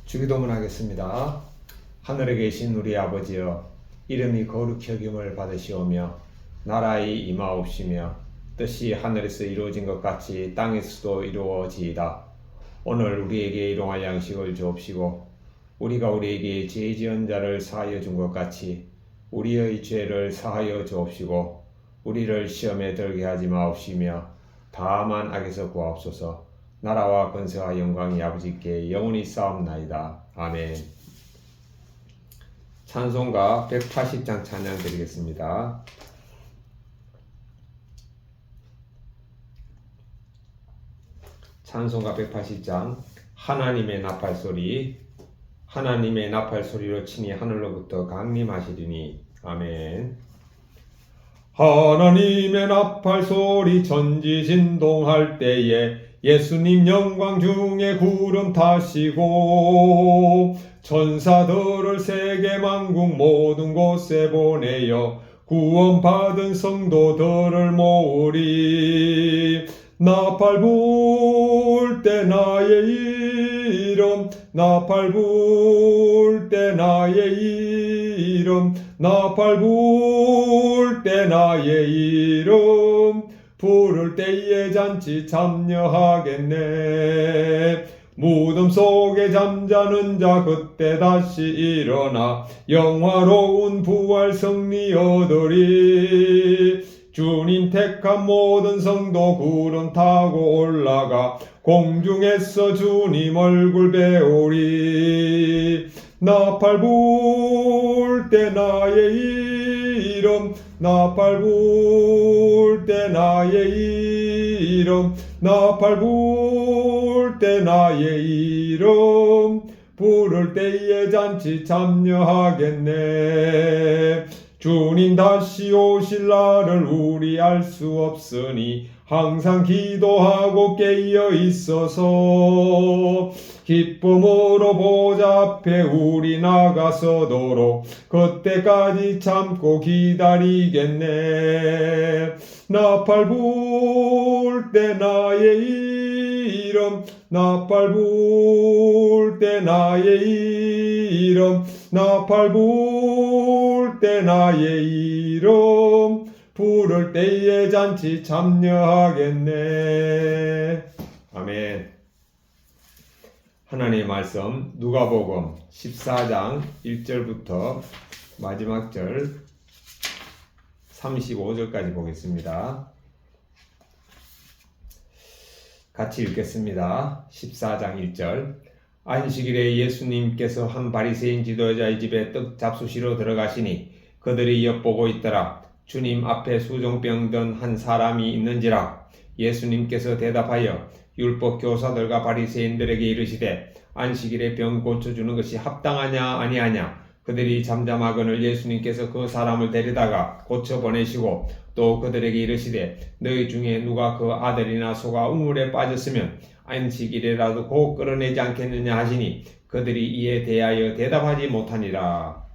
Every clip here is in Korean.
주기도문 하겠습니다. 하늘에 계신 우리 아버지여, 이름이 거룩히 여김을 받으시오며 나라의 임하옵시며 뜻이 하늘에서 이루어진 것 같이 땅에서도 이루어지이다. 오늘 우리에게 일용할 양식을 주옵시고 우리가 우리에게 죄 지은 자를 사하여 준 것 같이 우리의 죄를 사하여 주옵시고 우리를 시험에 들게 하지 마옵시며 다만 악에서 구하옵소서. 나라와 권세와 영광이 아버지께 영원히 싸움나이다. 아멘. 찬송가 180장 찬양 드리겠습니다. 찬송가 180장. 하나님의 나팔소리. 하나님의 나팔소리로 친히 하늘로부터 강림하시리니. 아멘. 하나님의 나팔소리 천지진동할 때에 예수님 영광 중에 구름 타시고 천사들을 세계 만국 모든 곳에 보내어 구원받은 성도들을 모으리. 나팔 불 때 나의 이름, 나팔 불 때 나의 이름, 나팔 불 때 나의 이름, 부를 때에 잔치 참여하겠네. 무덤 속에 잠자는 자 그때 다시 일어나 영화로운 부활 승리 얻으리. 주님 택한 모든 성도 구름 타고 올라가 공중에서 주님 얼굴 배우리. 나팔 불 때 나의 이름, 나팔 불 때 나의 이름, 나팔 불 때 나의 이름, 부를 때에 잔치 참여하겠네. 주님 다시 오실 날을 우리 알 수 없으니 항상 기도하고 깨어 있어서 기쁨으로 보좌 앞에 우리 나가서도록 그때까지 참고 기다리겠네. 나팔 불 때 나의 이름, 나팔 불 때 나의 이름, 나팔 불 때 나의 이름, 부를 때에 잔치 참여하겠네. 아멘. 하나님의 말씀 누가복음 14장 1절부터 마지막 절 35절까지 보겠습니다. 같이 읽겠습니다. 14장 1절. 안식일에 예수님께서 한 바리새인 지도자의 집에 떡 잡수시러 들어가시니 그들이 엿보고 있더라. 주님 앞에 수종병 든 한 사람이 있는지라. 예수님께서 대답하여 율법 교사들과 바리새인들에게 이르시되 안식일에 병 고쳐주는 것이 합당하냐 아니하냐. 그들이 잠잠하거늘 예수님께서 그 사람을 데리다가 고쳐 보내시고 또 그들에게 이르시되 너희 중에 누가 그 아들이나 소가 우물에 빠졌으면 안식일에라도 곧 끌어내지 않겠느냐 하시니 그들이 이에 대하여 대답하지 못하니라.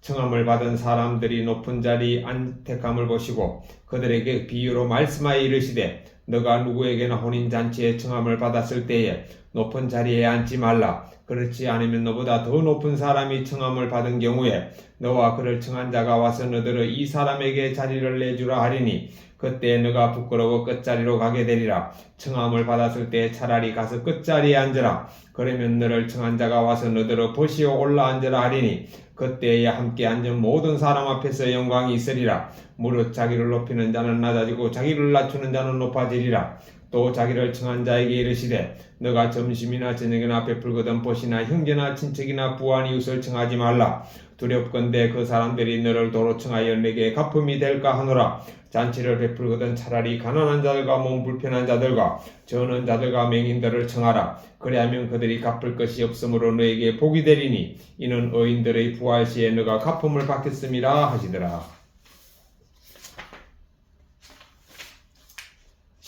청함을 받은 사람들이 높은 자리 안택함을 보시고 그들에게 비유로 말씀하여 이르시되 너가 누구에게나 혼인잔치에 청함을 받았을 때에 높은 자리에 앉지 말라. 그렇지 않으면 너보다 더 높은 사람이 청함을 받은 경우에 너와 그를 청한 자가 와서 너더러 이 사람에게 자리를 내주라 하리니 그때 너가 부끄러워 끝자리로 가게 되리라. 청함을 받았을 때 차라리 가서 끝자리에 앉으라. 그러면 너를 청한 자가 와서 너더러 보시어 올라 앉으라 하리니 그때에 함께 앉은 모든 사람 앞에서 영광이 있으리라. 무릇 자기를 높이는 자는 낮아지고 자기를 낮추는 자는 높아지리라. 또 자기를 청한 자에게 이르시되 너가 점심이나 저녁이나 베풀거든 보시나 형제나 친척이나 부한 이웃을 청하지 말라. 두렵건대 그 사람들이 너를 도로 청하여 내게 갚음이 될까 하노라. 잔치를 베풀거든 차라리 가난한 자들과 몸 불편한 자들과 저는 자들과 맹인들을 청하라. 그리하면 그들이 갚을 것이 없으므로 너에게 복이 되리니 이는 의인들의 부활 시에 너가 갚음을 받겠음이라 하시더라.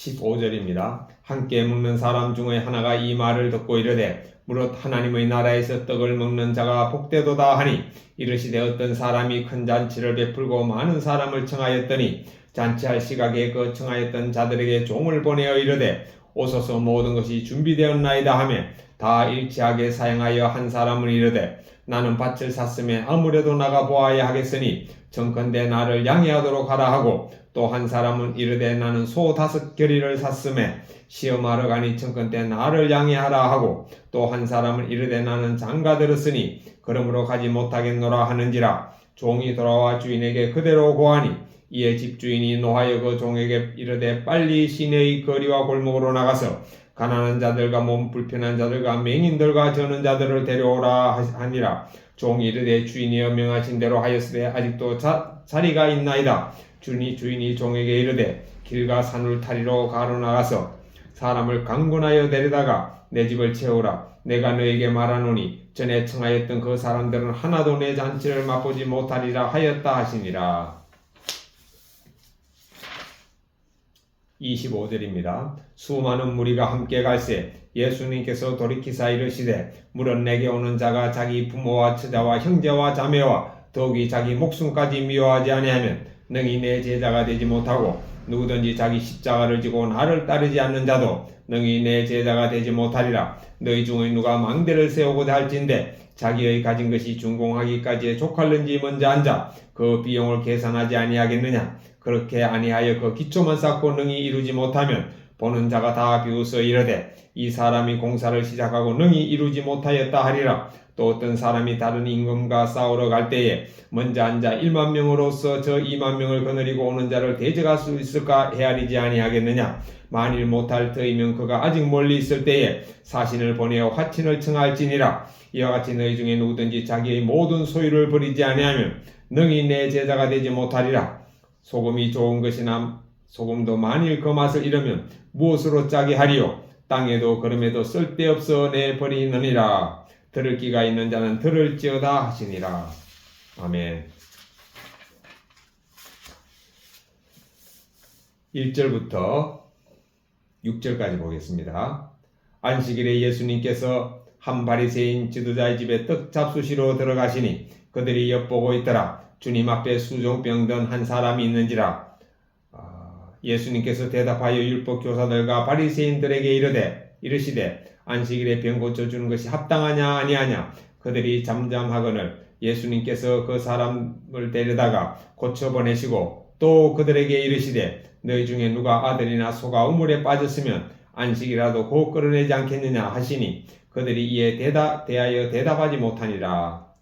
15절입니다. 함께 먹는 사람 중에 하나가 이 말을 듣고 이르되 무릇 하나님의 나라에서 떡을 먹는 자가 복되도다 하니 이르시되 어떤 사람이 큰 잔치를 베풀고 많은 사람을 청하였더니 잔치할 시각에 그 청하였던 자들에게 종을 보내어 이르되 오소서 모든 것이 준비되었나이다 하며 다 일치하게 사용하여 한 사람은 이르되 나는 밭을 샀음에 아무래도 나가 보아야 하겠으니 정컨대 나를 양해하도록 하라 하고 또 한 사람은 이르되 나는 소 5겨리를 샀음에 시험하러 가니 정컨대 나를 양해하라 하고 또 한 사람은 이르되 나는 장가 들었으니 그러므로 가지 못하겠노라 하는지라. 종이 돌아와 주인에게 그대로 고하니 이에 집주인이 노하여 그 종에게 이르되 빨리 시내의 거리와 골목으로 나가서 가난한 자들과 몸 불편한 자들과 맹인들과 저는 자들을 데려오라 하니라. 종이 이르되 주인이여 명하신 대로 하였으되 아직도 자리가 있나이다. 주인이 종에게 이르되 길과 산울타리로 가로나가서 사람을 강권하여 데려다가 내 집을 채우라. 내가 너에게 말하노니 전에 청하였던 그 사람들은 하나도 내 잔치를 맛보지 못하리라 하였다 하시니라. 25절입니다. 수많은 무리가 함께 갈새 예수님께서 돌이키사 이르시되 물은 내게 오는 자가 자기 부모와 처자와 형제와 자매와 더욱이 자기 목숨까지 미워하지 아니하면 능히 내 제자가 되지 못하고 누구든지 자기 십자가를 지고 나를 따르지 않는 자도 능히 내 제자가 되지 못하리라. 너희 중에 누가 망대를 세우고자 할진대 자기의 가진 것이 준공하기까지에 족할는지 먼저 앉아 그 비용을 계산하지 아니하겠느냐. 그렇게 아니하여 그 기초만 쌓고 능히 이루지 못하면 보는 자가 다 비웃어 이르되 이 사람이 공사를 시작하고 능히 이루지 못하였다 하리라. 또 어떤 사람이 다른 임금과 싸우러 갈 때에 먼저 앉아 1만 명으로서 저 2만 명을 거느리고 오는 자를 대적할 수 있을까 헤아리지 아니하겠느냐. 만일 못할 터이면 그가 아직 멀리 있을 때에 사신을 보내어 화친을 청할지니라. 이와 같이 너희 중에 누구든지 자기의 모든 소유를 버리지 아니하면 능히 내 제자가 되지 못하리라. 소금이 좋은 것이나 소금도 만일 그 맛을 잃으면 무엇으로 짜게 하리요. 땅에도 걸음에도 쓸데없어 내버리느니라. 들을 귀가 있는 자는 들을지어다 하시니라. 아멘. 1절부터 6절까지 보겠습니다. 안식일에 예수님께서 한 바리새인 지도자의 집에 떡 잡수시러 들어가시니 그들이 엿보고 있더라. 주님 앞에 수종병 든 한 사람이 있는지라. 예수님께서 대답하여 율법 교사들과 바리새인들에게 이르시되 안식일에 병 고쳐주는 것이 합당하냐 아니하냐. 그들이 잠잠하거늘 예수님께서 그 사람을 데려다가 고쳐보내시고 또 그들에게 이르시되 너희 중에 누가 아들이나 소가 우물에 빠졌으면 안식이라도 곧 끌어내지 않겠느냐 하시니 그들이 이에 대하여 대답하지 못하니라.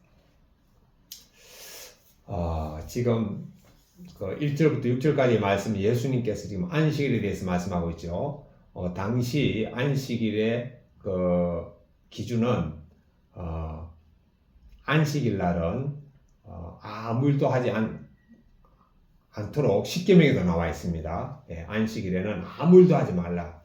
지금 그 1절부터 6절까지 말씀 예수님께서 지금 안식일에 대해서 말씀하고 있죠. 당시 안식일의 그 기준은 안식일 날은 아무 일도 하지 않도록 십계명에도 나와 있습니다. 안식일에는 아무 일도 하지 말라.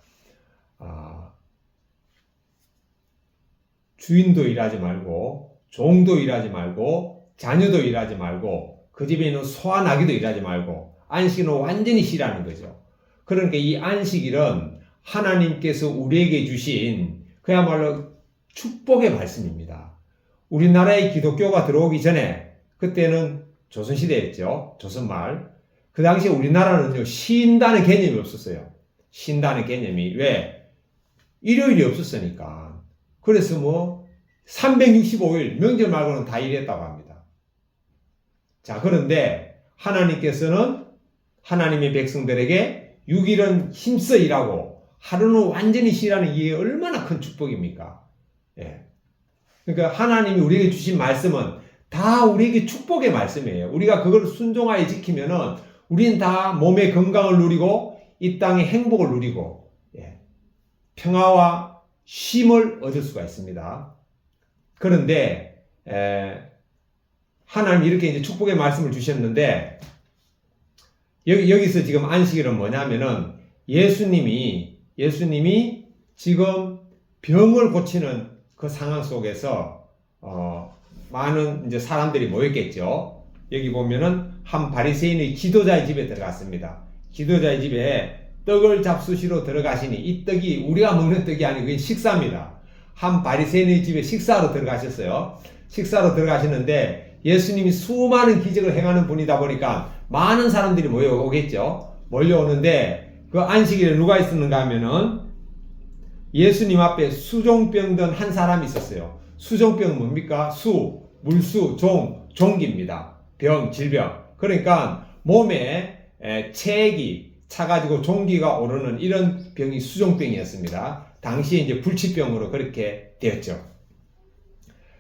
주인도 일하지 말고 종도 일하지 말고 자녀도 일하지 말고 그 집에 있는 소와 나귀도 일하지 말고 안식일은 완전히 쉬라는 거죠. 그러니까 이 안식일은 하나님께서 우리에게 주신 그야말로 축복의 말씀입니다. 우리나라에 기독교가 들어오기 전에 그때는 조선시대였죠. 조선말. 그 당시에 우리나라는요, 쉰다는 개념이 없었어요. 쉰다는 개념이. 왜? 일요일이 없었으니까. 그래서 365일, 명절 말고는 다 일했다고 합니다. 자, 그런데 하나님께서는 하나님의 백성들에게 6일은 힘써 일하고 하루는 완전히 쉬라는 이게 얼마나 큰 축복입니까? 그러니까 하나님이 우리에게 주신 말씀은 다 우리에게 축복의 말씀이에요. 우리가 그걸 순종하여 지키면은 우리는 다 몸의 건강을 누리고 이 땅의 행복을 누리고 평화와 쉼을 얻을 수가 있습니다. 그런데 하나님이 이렇게 이제 축복의 말씀을 주셨는데 여기서 지금 안식일은 뭐냐면은 예수님이 지금 병을 고치는 그 상황 속에서 많은 이제 사람들이 모였겠죠. 여기 보면은 한 바리새인의 지도자의 집에 들어갔습니다. 지도자의 집에 떡을 잡수시러 들어가시니 이 떡이 우리가 먹는 떡이 아니고 이건 식사입니다. 한 바리새인의 집에 식사로 들어가셨어요. 식사로 들어가시는데 예수님이 수많은 기적을 행하는 분이다 보니까 많은 사람들이 몰려오겠죠. 몰려오는데 그 안식일에 누가 있었는가 하면은 예수님 앞에 수종병 든 한 사람이 있었어요. 수종병은 뭡니까? 물수, 종기입니다. 병, 질병. 그러니까 몸에 체액이 차가지고 종기가 오르는 이런 병이 수종병이었습니다. 당시에 이제 불치병으로 그렇게 되었죠.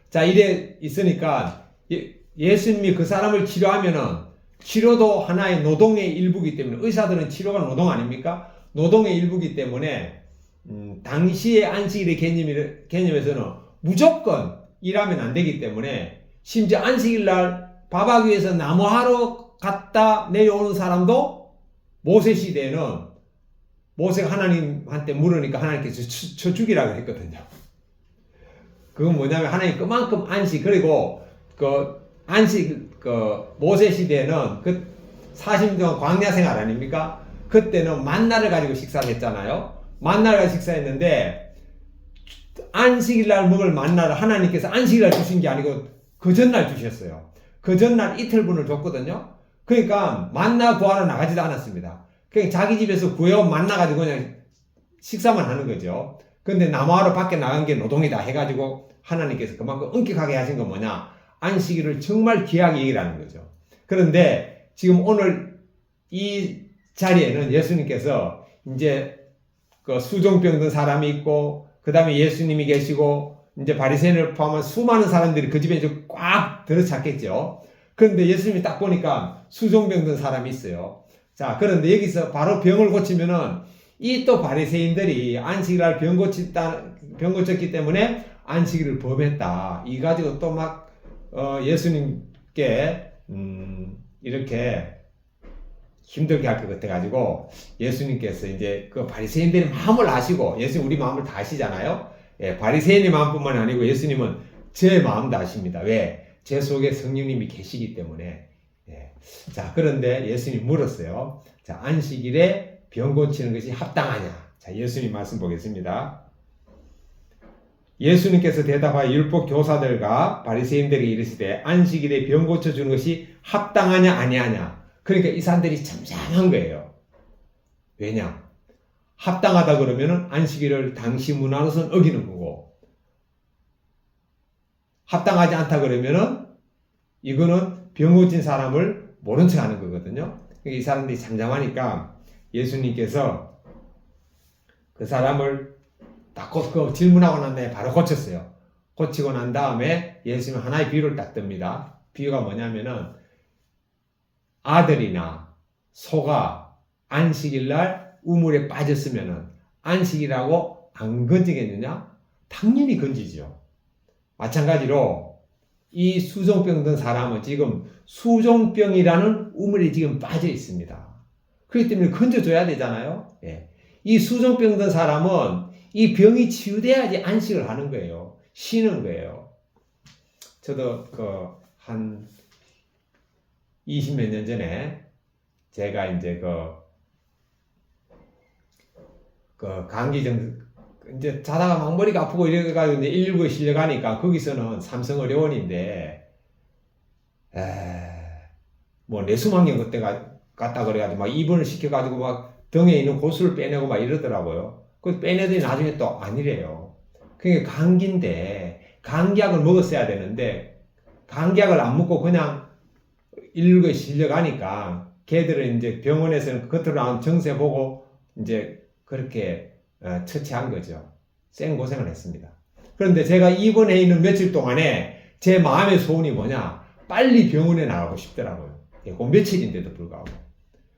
자, 이래 있으니까 예수님이 그 사람을 치료하면은 치료도 하나의 노동의 일부이기 때문에 의사들은 치료가 노동 아닙니까? 노동의 일부이기 때문에 당시의 안식일의 개념에서는 무조건 일하면 안 되기 때문에 심지어 안식일 날 밥하기 위해서 나무하러 갔다 내려오는 사람도 모세 시대에는 모세가 하나님한테 물으니까 하나님께서 쳐 죽이라고 했거든요. 그건 뭐냐면 하나님 그만큼 그리고 모세 시대에는 40년 동안 광야 생활 아닙니까? 그때는 만나를 가지고 식사를 했잖아요. 만나를 가지고 식사했는데 안식일날 먹을 만나를 하나님께서 안식일날 주신 게 아니고 그 전날 주셨어요. 그 전날 이틀분을 줬거든요. 그러니까 만나 구하러 나가지도 않았습니다. 그냥 자기 집에서 구해온 만나 가지고 그냥 식사만 하는 거죠. 근데 나무하러 밖에 나간 게 노동이다 해가지고 하나님께서 그만큼 엄격하게 하신 건 뭐냐? 안식일을 정말 귀하게 여기라는 거죠. 그런데 지금 오늘 이 자리에는 예수님께서 이제 그 수종병 든 사람이 있고, 그 다음에 예수님이 계시고, 이제 바리새인을 포함한 수많은 사람들이 그 집에 이제 꽉 들어찼겠죠. 그런데 예수님이 딱 보니까 수종병 든 사람이 있어요. 자, 그런데 여기서 바로 병을 고치면은 이 또 바리새인들이 안식일날 병 고쳤기 때문에 안식일을 범했다. 이 가지고 또 막 예수님께 이렇게 힘들게 할 것 같아가지고 예수님께서 이제 그 바리새인들의 마음을 아시고, 예수님 우리 마음을 다 아시잖아요. 예, 바리새인의 마음뿐만 아니고 예수님은 제 마음도 아십니다. 왜? 제 속에 성령님이 계시기 때문에. 예. 자, 그런데 예수님이 물었어요. 자, 안식일에 병 고치는 것이 합당하냐? 자, 예수님 말씀 보겠습니다. 예수님께서 대답하여 율법 교사들과 바리새인들에게 이르시되 안식일에 병 고쳐주는 것이 합당하냐 아니하냐. 그러니까 이 사람들이 잠잠한 거예요. 왜냐? 합당하다 그러면은 안식일을 당시 문화로서는 어기는 거고, 합당하지 않다 그러면은 이거는 병 고친 사람을 모른 척 하는 거거든요. 그러니까 이 사람들이 잠잠하니까 예수님께서 그 사람을 딱 질문하고 난 다음에 바로 고쳤어요. 고치고 난 다음에 예수님은 하나의 비유를 딱 듭니다. 비유가 뭐냐면은 아들이나 소가 안식일날 우물에 빠졌으면은 안식이라고 안 건지겠느냐? 당연히 건지죠. 마찬가지로 이 수종병 든 사람은 지금 수종병이라는 우물에 지금 빠져 있습니다. 그렇기 때문에 건져줘야 되잖아요. 예. 이 수종병 든 사람은 이 병이 치유돼야지 안식을 하는 거예요. 쉬는 거예요. 저도 한 20몇 년 전에 제가 이제 이제 자다가 막 머리가 아프고 이래가지고 이제 119에 실려가니까 거기서는 삼성의료원인데, 뭐 뇌수막염 그때 갔다 그래가지고 막 입원을 시켜가지고 막 등에 있는 고수를 빼내고 막 이러더라고요. 그 빼내더니 나중에 또 아니래요. 그게 감기인데 감기약을 먹었어야 되는데 감기약을 안 먹고 그냥 119에 실려가니까 걔들은 이제 병원에서는 겉으로 나온 정세 보고 이제 그렇게 처치한 거죠. 생고생을 했습니다. 그런데 제가 입원해 있는 며칠 동안에 제 마음의 소원이 뭐냐? 빨리 병원에 나가고 싶더라고요. 그 며칠인데도 불구하고.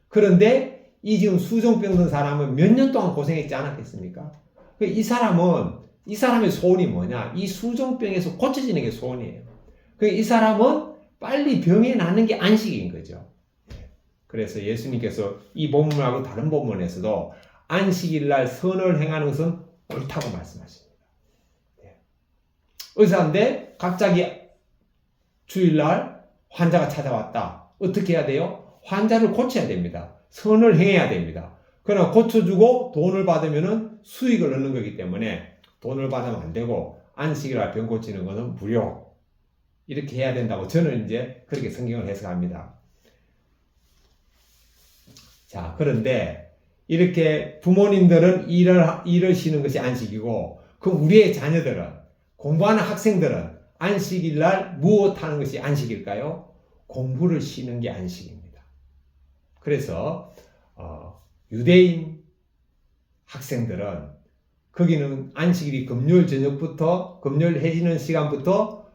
그런데 이 지금 수종병 든 사람은 몇 년 동안 고생했지 않았겠습니까? 이 사람의 소원이 뭐냐? 이 수종병에서 고쳐지는 게 소원이에요. 이 사람은 빨리 병에 낫는 게 안식인 거죠. 그래서 예수님께서 이 본문하고 다른 본문에서도 안식일날 선을 행하는 것은 옳다고 말씀하십니다. 의사인데 갑자기 주일날 환자가 찾아왔다. 어떻게 해야 돼요? 환자를 고쳐야 됩니다. 선을 행해야 됩니다. 그러나 고쳐주고 돈을 받으면 수익을 얻는 거기 때문에 돈을 받으면 안 되고 안식일날 병 고치는 것은 무료. 이렇게 해야 된다고 저는 이제 그렇게 성경을 해석합니다. 자, 그런데 이렇게 부모님들은 일을 쉬는 것이 안식이고, 그럼 우리의 자녀들은, 공부하는 학생들은 안식일 날 무엇 하는 것이 안식일까요? 공부를 쉬는 게 안식입니다. 그래서 유대인 학생들은 거기는 안식일이 금요일 저녁부터, 금요일 해지는 시간부터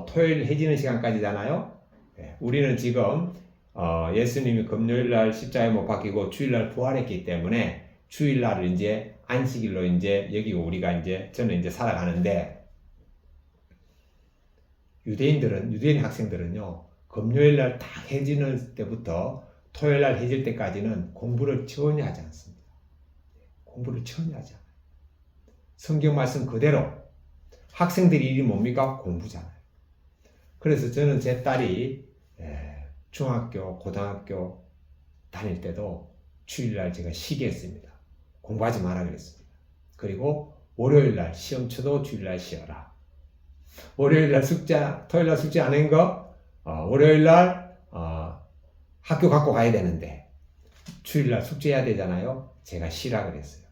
토요일 해지는 시간까지잖아요. 네, 우리는 지금 예수님이 금요일 날 십자가에 못 박히고 주일 날 부활했기 때문에 주일 날을 이제 안식일로 이제 여기고 우리가 저는 이제 살아가는데, 유대인 학생들은요, 금요일 날 다 해지는 때부터 토요일 날 해질 때까지는 공부를 전혀 하지 않습니다. 공부를 전혀 하지 않아요. 성경 말씀 그대로 학생들이 일이 뭡니까? 공부잖아요. 그래서 저는 제 딸이 중학교, 고등학교 다닐 때도 주일날 제가 쉬게 했습니다. 공부하지 마라 그랬습니다. 그리고 월요일날 시험 쳐도 주일날 쉬어라. 월요일날 숙제, 토요일날 숙제 안 한 거 월요일날 학교 갖고 가야 되는데 주일날 숙제해야 되잖아요. 제가 쉬라 그랬어요.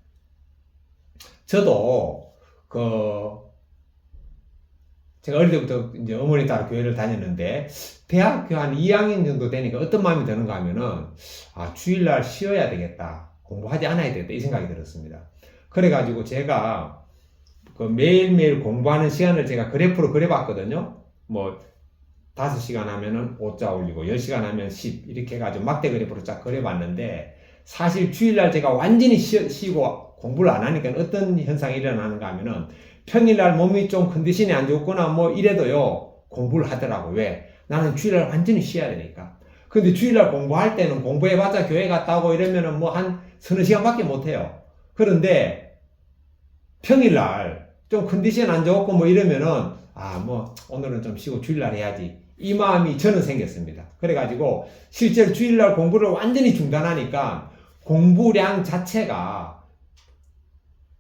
저도 제가 어릴 때부터 이제 어머니 따라 교회를 다녔는데, 대학교 한 2학년 정도 되니까 어떤 마음이 드는가 하면은, 주일날 쉬어야 되겠다. 공부하지 않아야 되겠다. 이 생각이 들었습니다. 그래가지고 제가 매일매일 공부하는 시간을 제가 그래프로 그려봤거든요. 뭐, 5시간 하면은 5자 올리고, 10시간 하면 10, 이렇게 해가지고 막대 그래프로 쫙 그려봤는데, 사실 주일날 제가 완전히 쉬고 공부를 안 하니까 어떤 현상이 일어나는가 하면은, 평일날 몸이 좀 컨디션이 안 좋거나 뭐 이래도요, 공부를 하더라고요. 왜? 나는 주일날 완전히 쉬어야 되니까. 근데 주일날 공부할 때는 공부해봤자 교회 갔다 오고 이러면은 뭐 한 서너 시간밖에 못 해요. 그런데 평일날 좀 컨디션 안 좋고 뭐 이러면은, 뭐 오늘은 좀 쉬고 주일날 해야지. 이 마음이 저는 생겼습니다. 그래가지고 실제로 주일날 공부를 완전히 중단하니까 공부량 자체가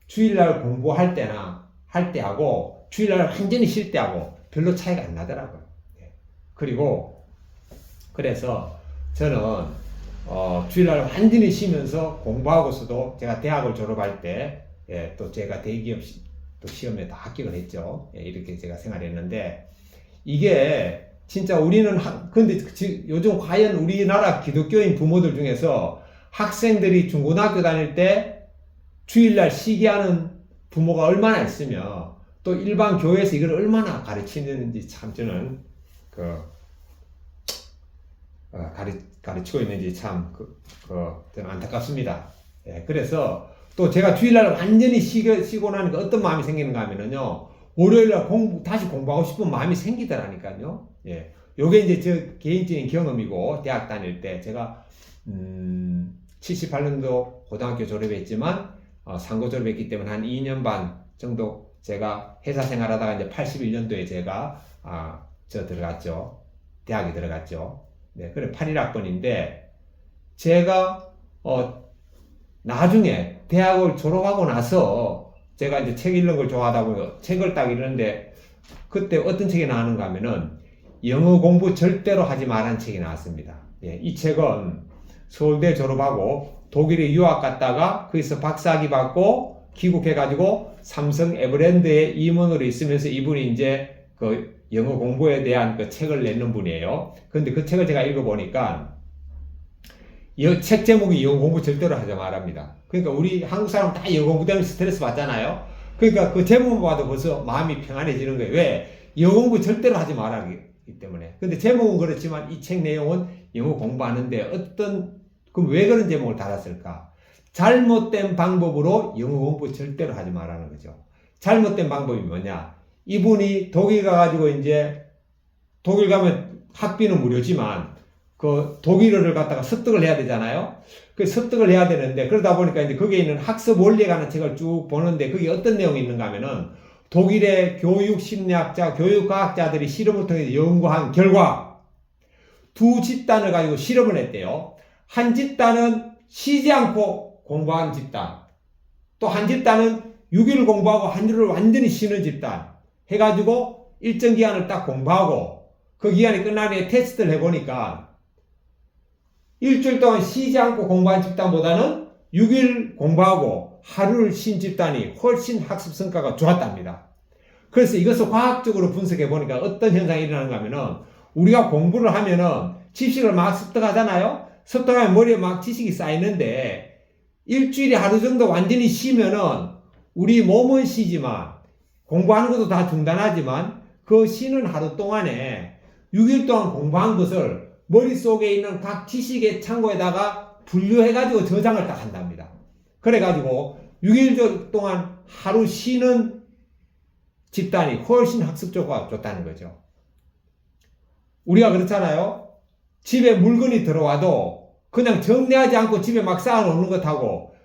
주일날 공부할 때나 할 때하고 주일날 완전히 쉴 때하고 별로 차이가 안 나더라고요. 그리고 그래서 저는 주일날 완전히 쉬면서 공부하고서도, 제가 대학을 졸업할 때 또 제가 대기업 또 시험에 다 합격을 했죠. 이렇게 제가 생활했는데, 이게 진짜 우리는 근데 요즘 과연 우리나라 기독교인 부모들 중에서 학생들이 중고등학교 다닐 때 주일날 쉬게 하는 부모가 얼마나 있으며, 또 일반 교회에서 이걸 얼마나 가르치는지 참 저는 가르치고 있는지 참 저는 안타깝습니다. 그래서 또 제가 주일날 완전히 쉬고 나니까 어떤 마음이 생기는가 하면은요, 월요일날 다시 공부하고 싶은 마음이 생기더라니까요. 요게 이제 저 개인적인 경험이고, 대학 다닐 때 제가 78년도 고등학교 졸업했지만 상고 졸업했기 때문에 한 2년 반 정도 제가 회사 생활하다가 이제 81년도에 제가 들어갔죠. 대학에 들어갔죠. 그래 81학번인데 제가 나중에 대학을 졸업하고 나서 제가 이제 책 읽는 걸 좋아하다 보니 책을 딱 읽는데, 그때 어떤 책이 나왔는가 하면은 영어 공부 절대로 하지 말라는 책이 나왔습니다. 이 책은 서울대 졸업하고 독일에 유학 갔다가 거기서 박사학위 받고 귀국해가지고 삼성 에버랜드에 임원으로 있으면서 이분이 이제 영어 공부에 대한 책을 내는 분이에요. 그런데 그 책을 제가 읽어보니까 이 책 제목이 영어 공부 절대로 하지 말랍니다. 그러니까 우리 한국 사람 다 영어 공부 때문에 스트레스 받잖아요. 그러니까 그 제목만 봐도 벌써 마음이 평안해지는 거예요. 왜? 영어 공부 절대로 하지 말라기 때문에. 근데 제목은 그렇지만 이 책 내용은 영어 공부하는데 그럼 왜 그런 제목을 달았을까? 잘못된 방법으로 영어 공부 절대로 하지 말라는 거죠. 잘못된 방법이 뭐냐? 이분이 독일 가가지고 이제 독일 가면 학비는 무료지만 독일어를 갖다가 습득을 해야 되잖아요. 그 습득을 해야 되는데, 그러다 보니까 이제 거기에 있는 학습 원리에 관한 책을 쭉 보는데, 그게 어떤 내용이 있는가 하면은 독일의 교육 심리학자, 교육과학자들이 실험을 통해서 연구한 결과 두 집단을 가지고 실험을 했대요. 한 집단은 쉬지 않고 공부하는 집단, 또 한 집단은 6일을 공부하고 한 주를 완전히 쉬는 집단 해가지고 일정 기간을 딱 공부하고 그 기간이 끝나니 테스트를 해보니까 일주일 동안 쉬지 않고 공부한 집단보다는 6일 공부하고 하루를 쉰 집단이 훨씬 학습 성과가 좋았답니다. 그래서 이것을 과학적으로 분석해 보니까 어떤 현상이 일어나는가 하면은 우리가 공부를 하면은 지식을 막 습득하잖아요. 습득하면 머리에 막 지식이 쌓이는데 일주일에 하루 정도 완전히 쉬면은 우리 몸은 쉬지만 공부하는 것도 다 중단하지만 그 쉬는 하루 동안에 6일 동안 공부한 것을 머릿속에 있는 각 지식의 창고에다가 분류해가지고 저장을 딱 한답니다. 그래가지고 6일 동안 하루 쉬는 집단이 훨씬 학습적으로 좋다는 거죠. 우리가 그렇잖아요. 집에 물건이 들어와도 그냥 정리하지 않고 집에 막 쌓아놓는 것하고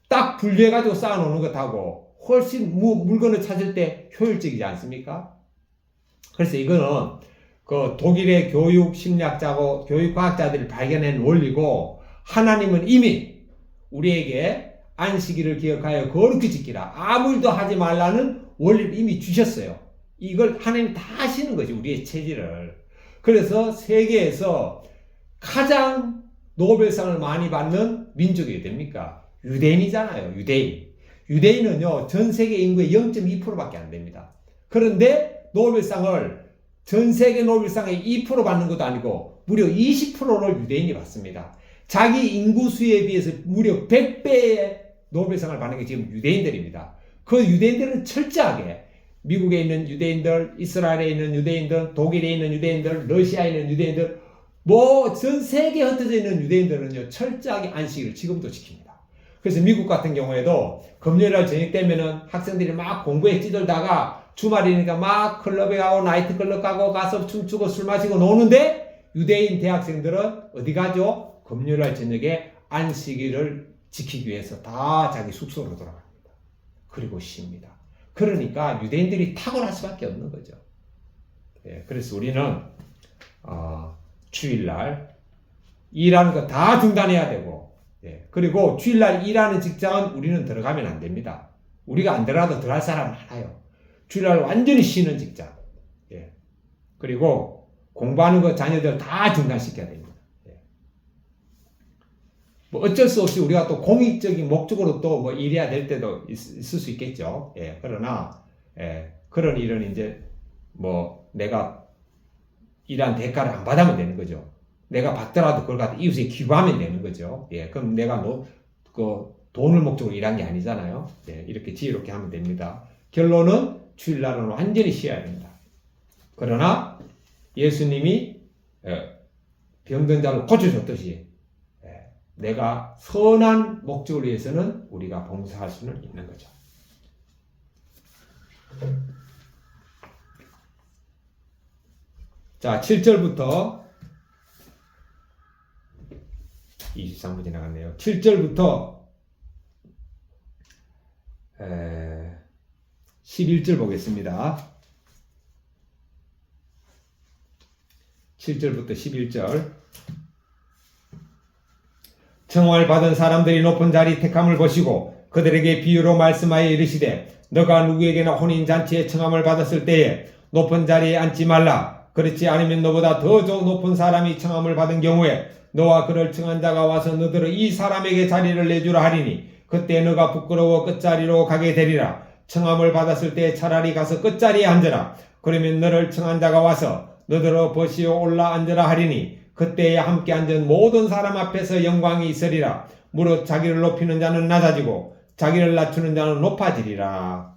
딱 분류해가지고 쌓아놓는 것하고 훨씬 물건을 찾을 때 효율적이지 않습니까? 그래서 이거는 그 독일의 교육 심리학자고 교육과학자들이 발견한 원리고 하나님은 이미 우리에게 안식일을 기억하여 거룩히 지키라. 아무 일도 하지 말라는 원리를 이미 주셨어요. 이걸 하나님이 다 하시는 것이 우리의 체질을. 그래서 세계에서 가장 노벨상을 많이 받는 민족이 됩니까? 유대인이잖아요. 유대인. 유대인은요, 전 세계 인구의 0.2%밖에 안 됩니다. 그런데 노벨상을 전 세계 노벨상의 2% 받는 것도 아니고 무려 20%를 유대인이 받습니다. 자기 인구 수에 비해서 무려 100배의 노벨상을 받는 게 지금 유대인들입니다. 그 유대인들은 철저하게 미국에 있는 유대인들, 이스라엘에 있는 유대인들, 독일에 있는 유대인들, 러시아에 있는 유대인들, 뭐 전 세계에 흩어져 있는 유대인들은요 철저하게 안식일을 지금도 지킵니다. 그래서 미국 같은 경우에도 금요일날 저녁 되면은 학생들이 막 공부에 찌들다가 주말이니까 막 클럽에 가고 나이트클럽 가서 춤추고 술 마시고 노는데 유대인 대학생들은 어디 가죠? 금요일날 저녁에 안식일을 지키기 위해서 다 자기 숙소로 돌아갑니다. 그리고 쉽니다. 그러니까 유대인들이 타고날 수밖에 없는 거죠. 예, 그래서 우리는 주일날 일하는 거 다 중단해야 되고, 예, 그리고 주일날 일하는 직장은 우리는 들어가면 안 됩니다. 우리가 안 들어가도 들어갈 사람 많아요. 주일날 완전히 쉬는 직장, 예, 그리고 공부하는 거 자녀들 다 중단시켜야 됩니다. 예. 뭐 어쩔 수 없이 우리가 또 공익적인 목적으로 또 뭐 일해야 될 때도 있을 수 있겠죠. 예, 그러나 그런 일은 이제 뭐 내가 일한 대가를 안 받으면 되는 거죠. 내가 받더라도 그걸 갖다 이웃에 기부하면 되는 거죠. 예, 그럼 내가 그 돈을 목적으로 일한 게 아니잖아요. 예, 이렇게 지혜롭게 하면 됩니다. 결론은 주일날은 완전히 쉬어야 됩니다. 그러나 예수님이 병든 자를 고쳐줬듯이 내가 선한 목적을 위해서는 우리가 봉사할 수는 있는 거죠. 자, 7절부터 23분 지나갔네요. 7절부터 11절 보겠습니다. 7절부터 11절. 청함을 받은 사람들이 높은 자리 택함을 보시고 그들에게 비유로 말씀하여 이르시되 너가 누구에게나 혼인잔치에 청함을 받았을 때에 높은 자리에 앉지 말라. 그렇지 않으면 너보다 더 높은 사람이 청함을 받은 경우에 너와 그를 청한 자가 와서 너더러 이 사람에게 자리를 내주라 하리니 그때 너가 부끄러워 끝자리로 가게 되리라. 청함을 받았을 때 차라리 가서 끝자리에 앉으라. 그러면 너를 청한 자가 와서 너더러 버시어 올라 앉으라 하리니 그때에 함께 앉은 모든 사람 앞에서 영광이 있으리라. 무릇 자기를 높이는 자는 낮아지고 자기를 낮추는 자는 높아지리라.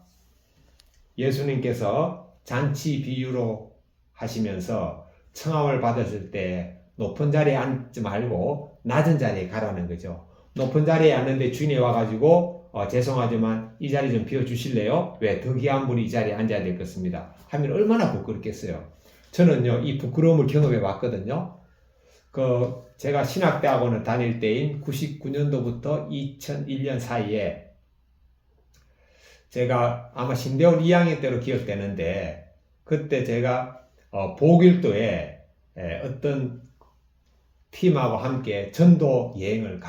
예수님께서 잔치 비유로 하시면서 청함을 받았을 때 높은 자리에 앉지 말고 낮은 자리에 가라는 거죠. 높은 자리에 앉는데 주인이 와가지고 죄송하지만 이 자리 좀 비워주실래요? 왜? 더 귀한 분이 이 자리에 앉아야 될 것입니다. 하면 얼마나 부끄럽겠어요. 저는요 이 부끄러움을 경험해 왔거든요. 제가 신학대학원을 다닐 때인 99년도부터 2001년 사이에 제가 아마 신대원 2학년 때로 기억되는데 그때 제가 보길도에 어떤 팀하고 함께 전도 여행을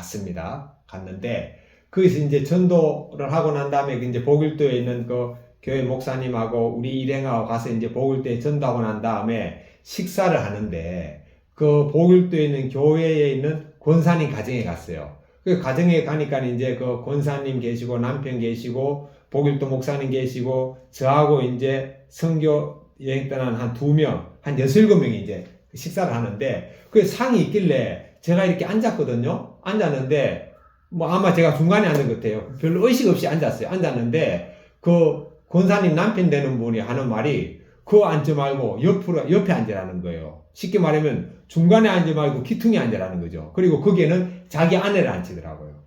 갔는데 거기서 이제 전도를 하고 난 다음에 이제 보길도에 있는 그 교회 목사님하고 우리 일행하고 가서 이제 보길도에 전도하고 난 다음에 식사를 하는데 그 보길도에 있는 교회에 있는 권사님 가정에 갔어요. 그 가정에 가니까 이제 그 권사님 계시고 남편 계시고 복일도 목사님 계시고 저하고 이제 선교 여행 떠난 한 2명, 한 6, 7명이 이제 식사를 하는데 그 상이 있길래 제가 이렇게 앉았거든요. 앉았는데 뭐 아마 제가 중간에 앉은 것 같아요. 별로 의식 없이 앉았어요. 앉았는데 그 권사님 남편 되는 분이 하는 말이 그거 앉지 말고 옆에 앉으라는 거예요. 쉽게 말하면 중간에 앉지 말고 기퉁에 앉으라는 거죠. 그리고 거기에는 자기 아내를 앉히더라고요.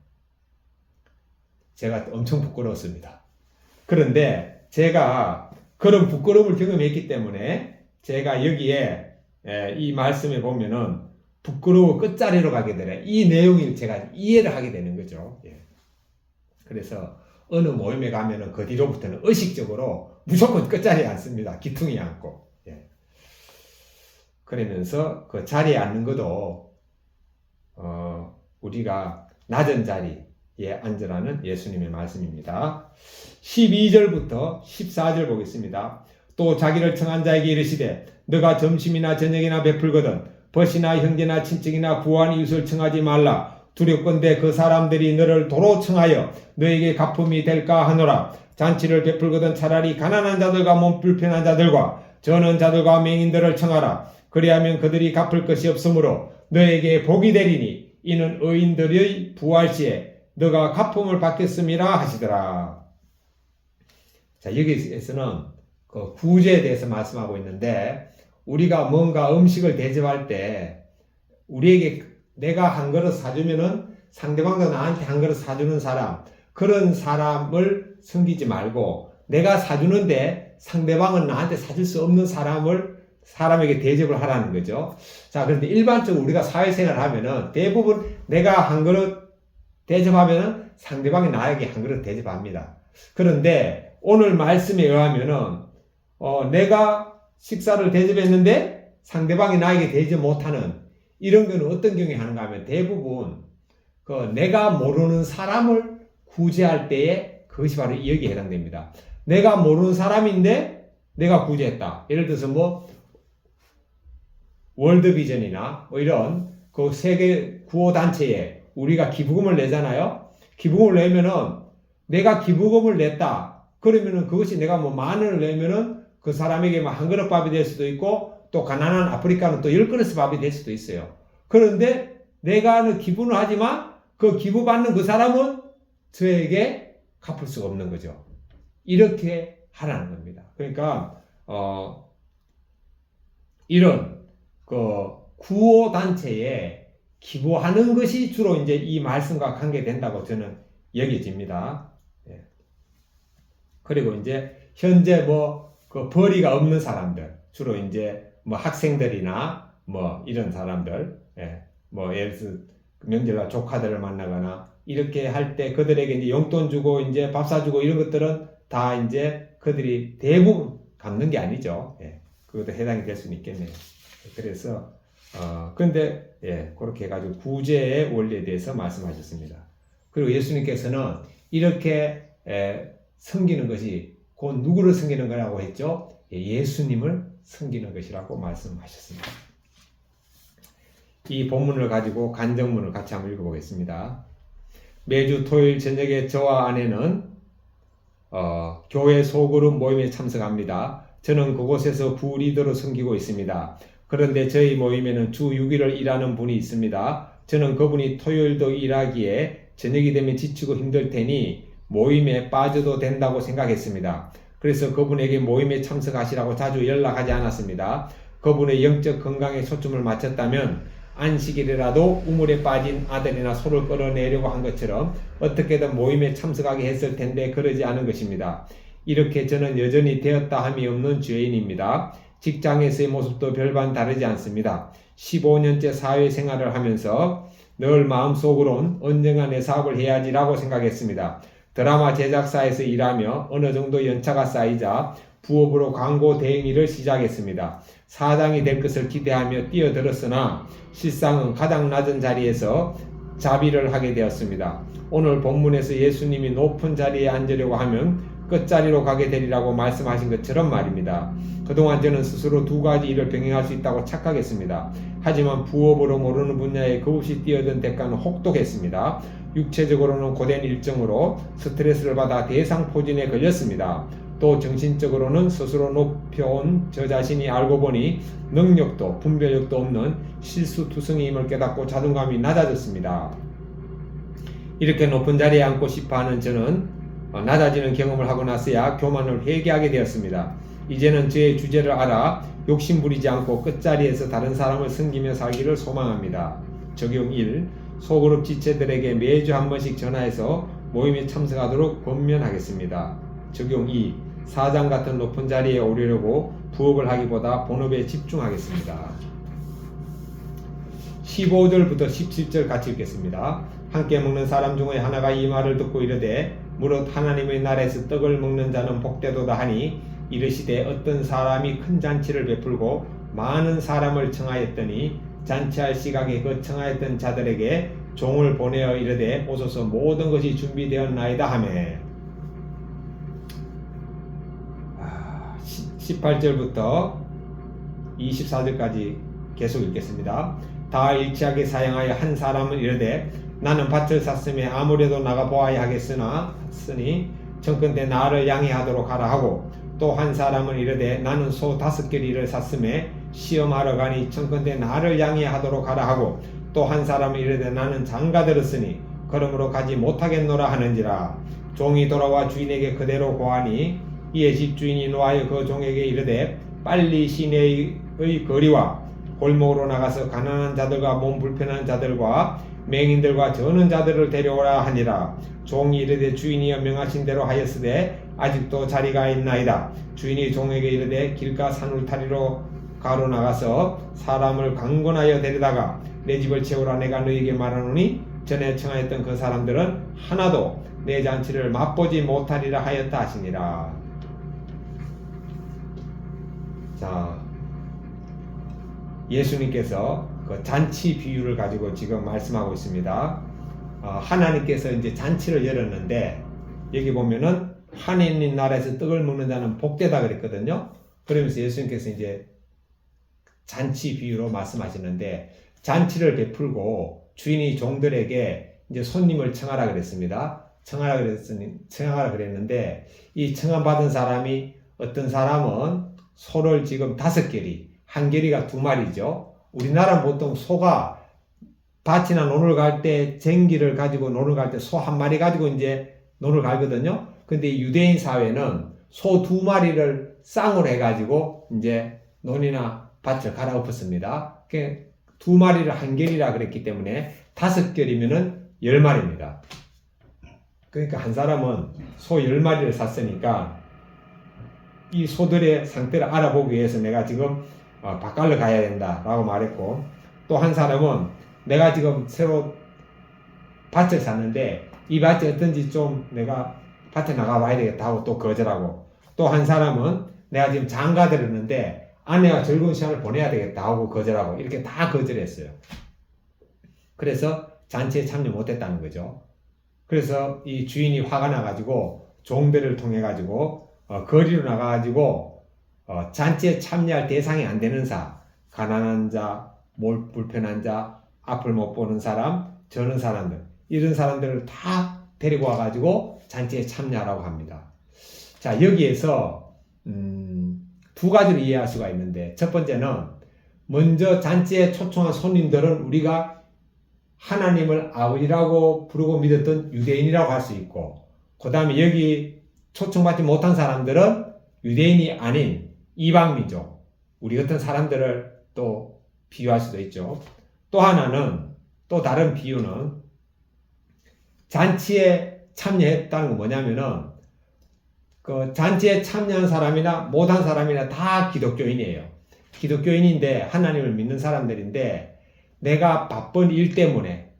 제가 엄청 부끄러웠습니다. 그런데 제가 그런 부끄러움을 경험했기 때문에 제가 여기에 이 말씀에 보면은 부끄러워 끝자리로 가게 되네. 이 내용을 제가 이해를 하게 되는 거죠. 예. 그래서 어느 모임에 가면은 그 뒤로부터는 의식적으로 무조건 끝자리에 앉습니다. 기퉁이 앉고. 예. 그러면서 그 자리에 앉는 것도 우리가 낮은 자리에 앉으라는 예수님의 말씀입니다. 12절부터 14절 보겠습니다. 또 자기를 청한 자에게 이르시되 너가 점심이나 저녁이나 베풀거든 벗이나 형제나 친척이나 부한 이웃을 청하지 말라. 두렵건대 그 사람들이 너를 도로 청하여 너에게 가품이 될까 하노라. 잔치를 베풀거든 차라리 가난한 자들과 몸 불편한 자들과 저는 자들과 맹인들을 청하라. 그리하면 그들이 갚을 것이 없으므로 너에게 복이 되리니 이는 의인들의 부활시에 너가 가품을 받겠음이라 하시더라. 자, 여기에서는 그 구제에 대해서 말씀하고 있는데 우리가 뭔가 음식을 대접할 때 우리에게 내가 한 그릇 사주면은 상대방도 나한테 한 그릇 사주는 사람, 그런 사람을 섬기지 말고 내가 사주는데 상대방은 나한테 사줄 수 없는 사람에게 대접을 하라는 거죠. 자, 그런데 일반적으로 우리가 사회생활을 하면은 대부분 내가 한 그릇 대접하면은 상대방이 나에게 한 그릇 대접합니다. 그런데 오늘 말씀에 의하면은 내가 식사를 대접했는데 상대방이 나에게 대접 못하는 이런 경우는 어떤 경우에 하는가 하면 대부분 내가 모르는 사람을 구제할 때에 그것이 바로 여기에 해당됩니다. 내가 모르는 사람인데 내가 구제했다. 예를 들어서 뭐 월드비전이나 뭐 이런 그 세계 구호단체에 우리가 기부금을 내잖아요. 기부금을 내면은 내가 기부금을 냈다. 그러면은 그것이 내가 뭐 10,000원을 내면은 그 사람에게 뭐 한 그릇 밥이 될 수도 있고 또 가난한 아프리카는 또 10그릇 밥이 될 수도 있어요. 그런데 내가 기부는 하지만 그 기부받는 그 사람은 저에게 갚을 수가 없는 거죠. 이렇게 하라는 겁니다. 그러니까 이런 그 구호단체에 기부하는 것이 주로 이제 이 말씀과 관계된다고 저는 여겨집니다. 예. 그리고 이제 현재 그 벌이가 없는 사람들, 주로 이제 뭐 학생들이나 뭐 이런 사람들, 예. 뭐 예를 들어 명절날 조카들을 만나거나 이렇게 할 때 그들에게 이제 용돈 주고 이제 밥 사주고 이런 것들은 다 이제 그들이 대부분 갚는 게 아니죠. 예. 그것도 해당이 될 수는 있겠네요. 그래서 근데 예, 그렇게 해가지고 구제의 원리에 대해서 말씀하셨습니다. 그리고 예수님께서는 이렇게 섬기는 것이 곧 누구를 섬기는 거라고 했죠? 예수님을 섬기는 것이라고 말씀하셨습니다. 이 본문을 가지고 간증문을 같이 한번 읽어보겠습니다. 매주 토요일 저녁에 저와 아내는 교회 소그룹 모임에 참석합니다. 저는 그곳에서 부리더로 섬기고 있습니다. 그런데 저희 모임에는 주 6일을 일하는 분이 있습니다. 저는 그분이 토요일도 일하기에 저녁이 되면 지치고 힘들 테니 모임에 빠져도 된다고 생각했습니다. 그래서 그분에게 모임에 참석하시라고 자주 연락하지 않았습니다. 그분의 영적 건강에 초점을 맞췄다면 안식일이라도 우물에 빠진 아들이나 소를 끌어내려고 한 것처럼 어떻게든 모임에 참석하게 했을 텐데 그러지 않은 것입니다. 이렇게 저는 여전히 되었다 함이 없는 죄인입니다. 직장에서의 모습도 별반 다르지 않습니다. 15년째 사회생활을 하면서 늘 마음속으론 언젠가 내 사업을 해야지라고 생각했습니다. 드라마 제작사에서 일하며 어느 정도 연차가 쌓이자 부업으로 광고 대행 일을 시작했습니다. 사장이 될 것을 기대하며 뛰어들었으나 실상은 가장 낮은 자리에서 자비를 하게 되었습니다. 오늘 본문에서 예수님이 높은 자리에 앉으려고 하면 끝자리로 가게 되리라고 말씀하신 것처럼 말입니다. 그동안 저는 스스로 2가지 일을 병행할 수 있다고 착각했습니다. 하지만 부업으로 모르는 분야에 겁없이 뛰어든 대가는 혹독했습니다. 육체적으로는 고된 일정으로 스트레스를 받아 대상포진에 걸렸습니다. 또 정신적으로는 스스로 높여온 저 자신이 알고 보니 능력도 분별력도 없는 실수투성이임을 깨닫고 자존감이 낮아졌습니다. 이렇게 높은 자리에 앉고 싶어하는 저는 낮아지는 경험을 하고 나서야 교만을 회개하게 되었습니다. 이제는 저의 주제를 알아 욕심 부리지 않고 끝자리에서 다른 사람을 섬기며 살기를 소망합니다. 적용 1. 소그룹 지체들에게 매주 한 번씩 전화해서 모임에 참석하도록 권면하겠습니다. 적용 2. 사장 같은 높은 자리에 오르려고 부업을 하기보다 본업에 집중하겠습니다. 15절부터 17절 같이 읽겠습니다. 함께 먹는 사람 중에 하나가 이 말을 듣고 이르되 무릇 하나님의 나라에서 떡을 먹는 자는 복되도다 하니 이르시되 어떤 사람이 큰 잔치를 베풀고 많은 사람을 청하였더니 잔치할 시각에 그 청하였던 자들에게 종을 보내어 이르되 오소서 모든 것이 준비되었나이다 하매 18절부터 24절까지 계속 읽겠습니다. 다 일치하게 사양하여 한 사람은 이르되 나는 밭을 샀음에 아무래도 나가 보아야 하겠으니 청컨대 나를 양해하도록 하라 하고 또 한 사람은 이르되 나는 소 5겨리를 샀음에 시험하러 가니 청컨대 나를 양해하도록 하라 하고 또 한 사람은 이르되 나는 장가 들었으니 그러므로 가지 못하겠노라 하는지라. 종이 돌아와 주인에게 그대로 고하니 이에 집주인이 노하여 그 종에게 이르되 빨리 시내의 거리와 골목으로 나가서 가난한 자들과 몸 불편한 자들과 맹인들과 저는 자들을 데려오라 하니라. 종이 이르되 주인이여 명하신 대로 하였으되 아직도 자리가 있나이다. 주인이 종에게 이르되 길가 산울타리로 가로 나가서 사람을 강권하여 데려다가 내 집을 채우라. 내가 너에게 말하노니 전에 청하였던 그 사람들은 하나도 내 잔치를 맛보지 못하리라 하였다 하시니라. 자, 예수님께서 그 잔치 비유를 가지고 지금 말씀하고 있습니다. 하나님께서 이제 잔치를 열었는데 여기 보면은 하나님 나라에서 떡을 먹는 자는 복되다 그랬거든요. 그러면서 예수님께서 이제 잔치 비유로 말씀하시는데 잔치를 베풀고 주인이 종들에게 이제 손님을 청하라 그랬습니다. 청하라 그랬는데 이 청함 받은 사람이 어떤 사람은 소를 지금 5겨리, 한 겨리가 2마리죠. 우리나라 보통 소가 밭이나 논을 갈 때 쟁기를 가지고 논을 갈 때 소 1마리 가지고 이제 논을 갈거든요. 근데 유대인 사회는 소 2마리를 쌍으로 해가지고 이제 논이나 밭을 갈아엎었습니다. 2마리를 한 겨리라 그랬기 때문에 5겨리면은 10마리입니다. 그러니까 한 사람은 소 10마리를 샀으니까 이 소들의 상태를 알아보기 위해서 내가 지금 밭갈러 가야 된다 라고 말했고, 또 한 사람은 내가 지금 새로 밭을 샀는데 이 밭이 어떤지 좀 내가 밭에 나가봐야 되겠다 하고 또 거절하고, 또 한 사람은 내가 지금 장가 들었는데 아내와 즐거운 시간을 보내야 되겠다 하고 거절하고, 이렇게 다 거절했어요. 그래서 잔치에 참여 못했다는 거죠. 그래서 이 주인이 화가 나가지고 종들을 통해 가지고 거리로 나가가지고 잔치에 참여할 대상이 안 되는 사, 가난한 자, 몸 불편한 자, 앞을 못 보는 사람, 저는 사람들, 이런 사람들을 다 데리고 와가지고 잔치에 참여하라고 합니다. 자, 여기에서 2가지로 이해할 수가 있는데, 첫 번째는 먼저 잔치에 초청한 손님들은 우리가 하나님을 아버지라고 부르고 믿었던 유대인이라고 할 수 있고, 그 다음에 여기 초청받지 못한 사람들은 유대인이 아닌 이방민족, 우리 같은 사람들을 또 비유할 수도 있죠. 또 하나는, 또 다른 비유는 잔치에 참여했다는 건 뭐냐면은 그 잔치에 참여한 사람이나 못한 사람이나 다 기독교인이에요. 기독교인인데 하나님을 믿는 사람들인데 내가 바쁜 일 때문에,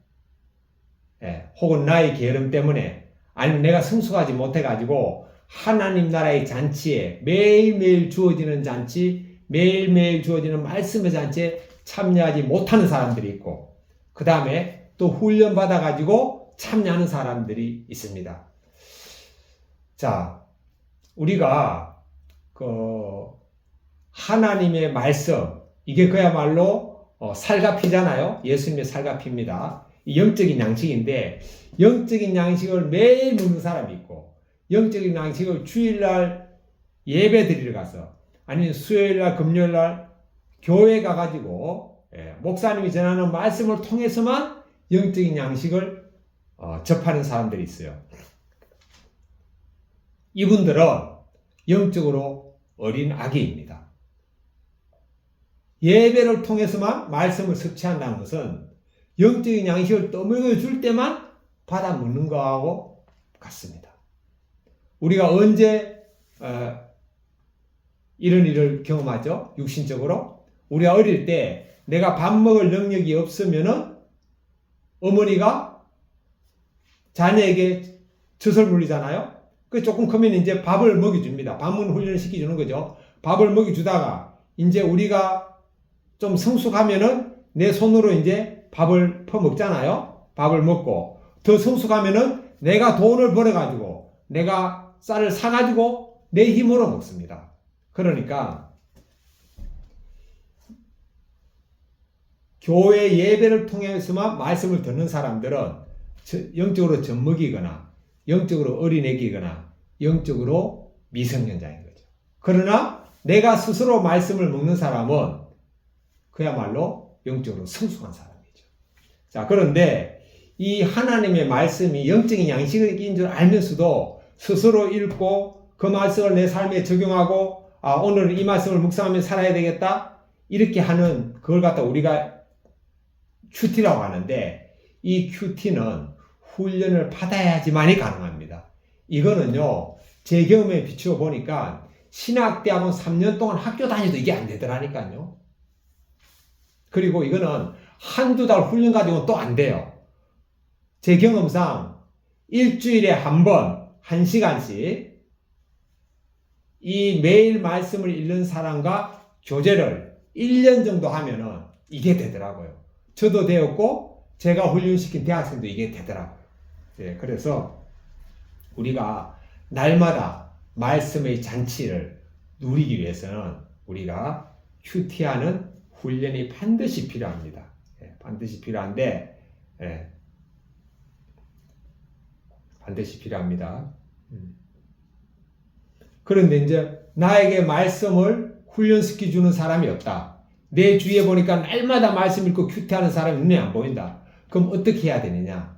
혹은 나의 게으름 때문에, 아니면 내가 성숙하지 못해가지고 하나님 나라의 잔치에 매일매일 주어지는 잔치, 매일매일 주어지는 말씀의 잔치에 참여하지 못하는 사람들이 있고, 그 다음에 또 훈련 받아가지고 참여하는 사람들이 있습니다. 자, 우리가 하나님의 말씀, 이게 그야말로 살갑이잖아요. 예수님의 살갑입니다. 영적인 양식인데 영적인 양식을 매일 먹는 사람이 있고 영적인 양식을 주일날 예배 드리러 가서 아니면 수요일날 금요일날 교회 가가지고 목사님이 전하는 말씀을 통해서만 영적인 양식을 접하는 사람들이 있어요. 이분들은 영적으로 어린 아기입니다. 예배를 통해서만 말씀을 섭취한다는 것은 영적인 양식을 떠먹여 줄 때만 받아 먹는 거하고 같습니다. 우리가 언제 이런 일을 경험하죠? 육신적으로 우리가 어릴 때 내가 밥 먹을 능력이 없으면은 어머니가 자녀에게 젖을 물리잖아요. 그 조금 크면 이제 밥을 먹여줍니다. 밥 먹는 훈련을 시켜주는 거죠. 밥을 먹여주다가 이제 우리가 좀 성숙하면은 내 손으로 이제 밥을 퍼먹잖아요. 밥을 먹고 더 성숙하면은 내가 돈을 벌어가지고 내가 쌀을 사가지고 내 힘으로 먹습니다. 그러니까 교회 예배를 통해서만 말씀을 듣는 사람들은 영적으로 젖먹이거나 영적으로 어린애기거나 영적으로 미성년자인 거죠. 그러나 내가 스스로 말씀을 먹는 사람은 그야말로 영적으로 성숙한 사람이죠. 자, 그런데 이 하나님의 말씀이 영적인 양식인 줄 알면서도 스스로 읽고 그 말씀을 내 삶에 적용하고 오늘은 이 말씀을 묵상하며 살아야 되겠다 이렇게 하는 그걸 갖다 우리가 큐티라고 하는데 이 큐티는 훈련을 받아야지만이 가능합니다. 이거는요, 제 경험에 비추어 보니까 신학대학원 3년 동안 학교 다녀도 이게 안 되더라니까요. 그리고 이거는 한두 달 훈련 가지고는 또 안 돼요. 제 경험상 일주일에 한 번, 1시간씩 이 매일 말씀을 읽는 사람과 교제를 1년 정도 하면은 이게 되더라고요. 저도 되었고 제가 훈련시킨 대학생도 이게 되더라고요. 그래서 우리가 날마다 말씀의 잔치를 누리기 위해서는 우리가 큐티하는 훈련이 반드시 필요합니다. 반드시 필요한데 반드시 필요합니다. 그런데 이제 나에게 말씀을 훈련시켜 주는 사람이 없다. 내 주위에 보니까 날마다 말씀 읽고 큐티하는 사람이 눈에 안 보인다. 그럼 어떻게 해야 되느냐?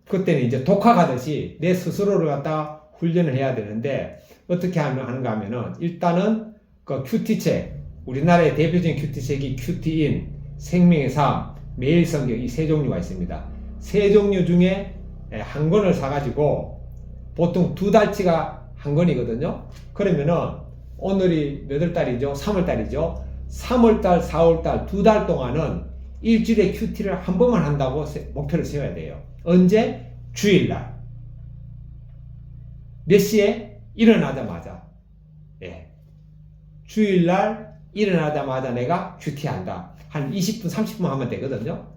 그때는 이제 독학하듯이 내 스스로를 갖다 훈련을 해야 되는데 어떻게 하는가 하면은 일단은 그 큐티책, 우리나라의 대표적인 큐티책이 큐티인, 생명의 삶, 매일 성경 이 세 종류가 있습니다. 세 종류 중에 한 권을 사가지고 보통 2달치가 한 권이거든요. 그러면은 오늘이 몇 월 달이죠? 3월 달이죠. 3월 달, 4월 달 2달 동안은 일주일에 큐티를 한 번만 한다고 목표를 세워야 돼요. 언제? 주일날. 몇 시에? 일어나자마자. 주일날 일어나자마자 내가 큐티한다. 한 20분, 30분 하면 되거든요.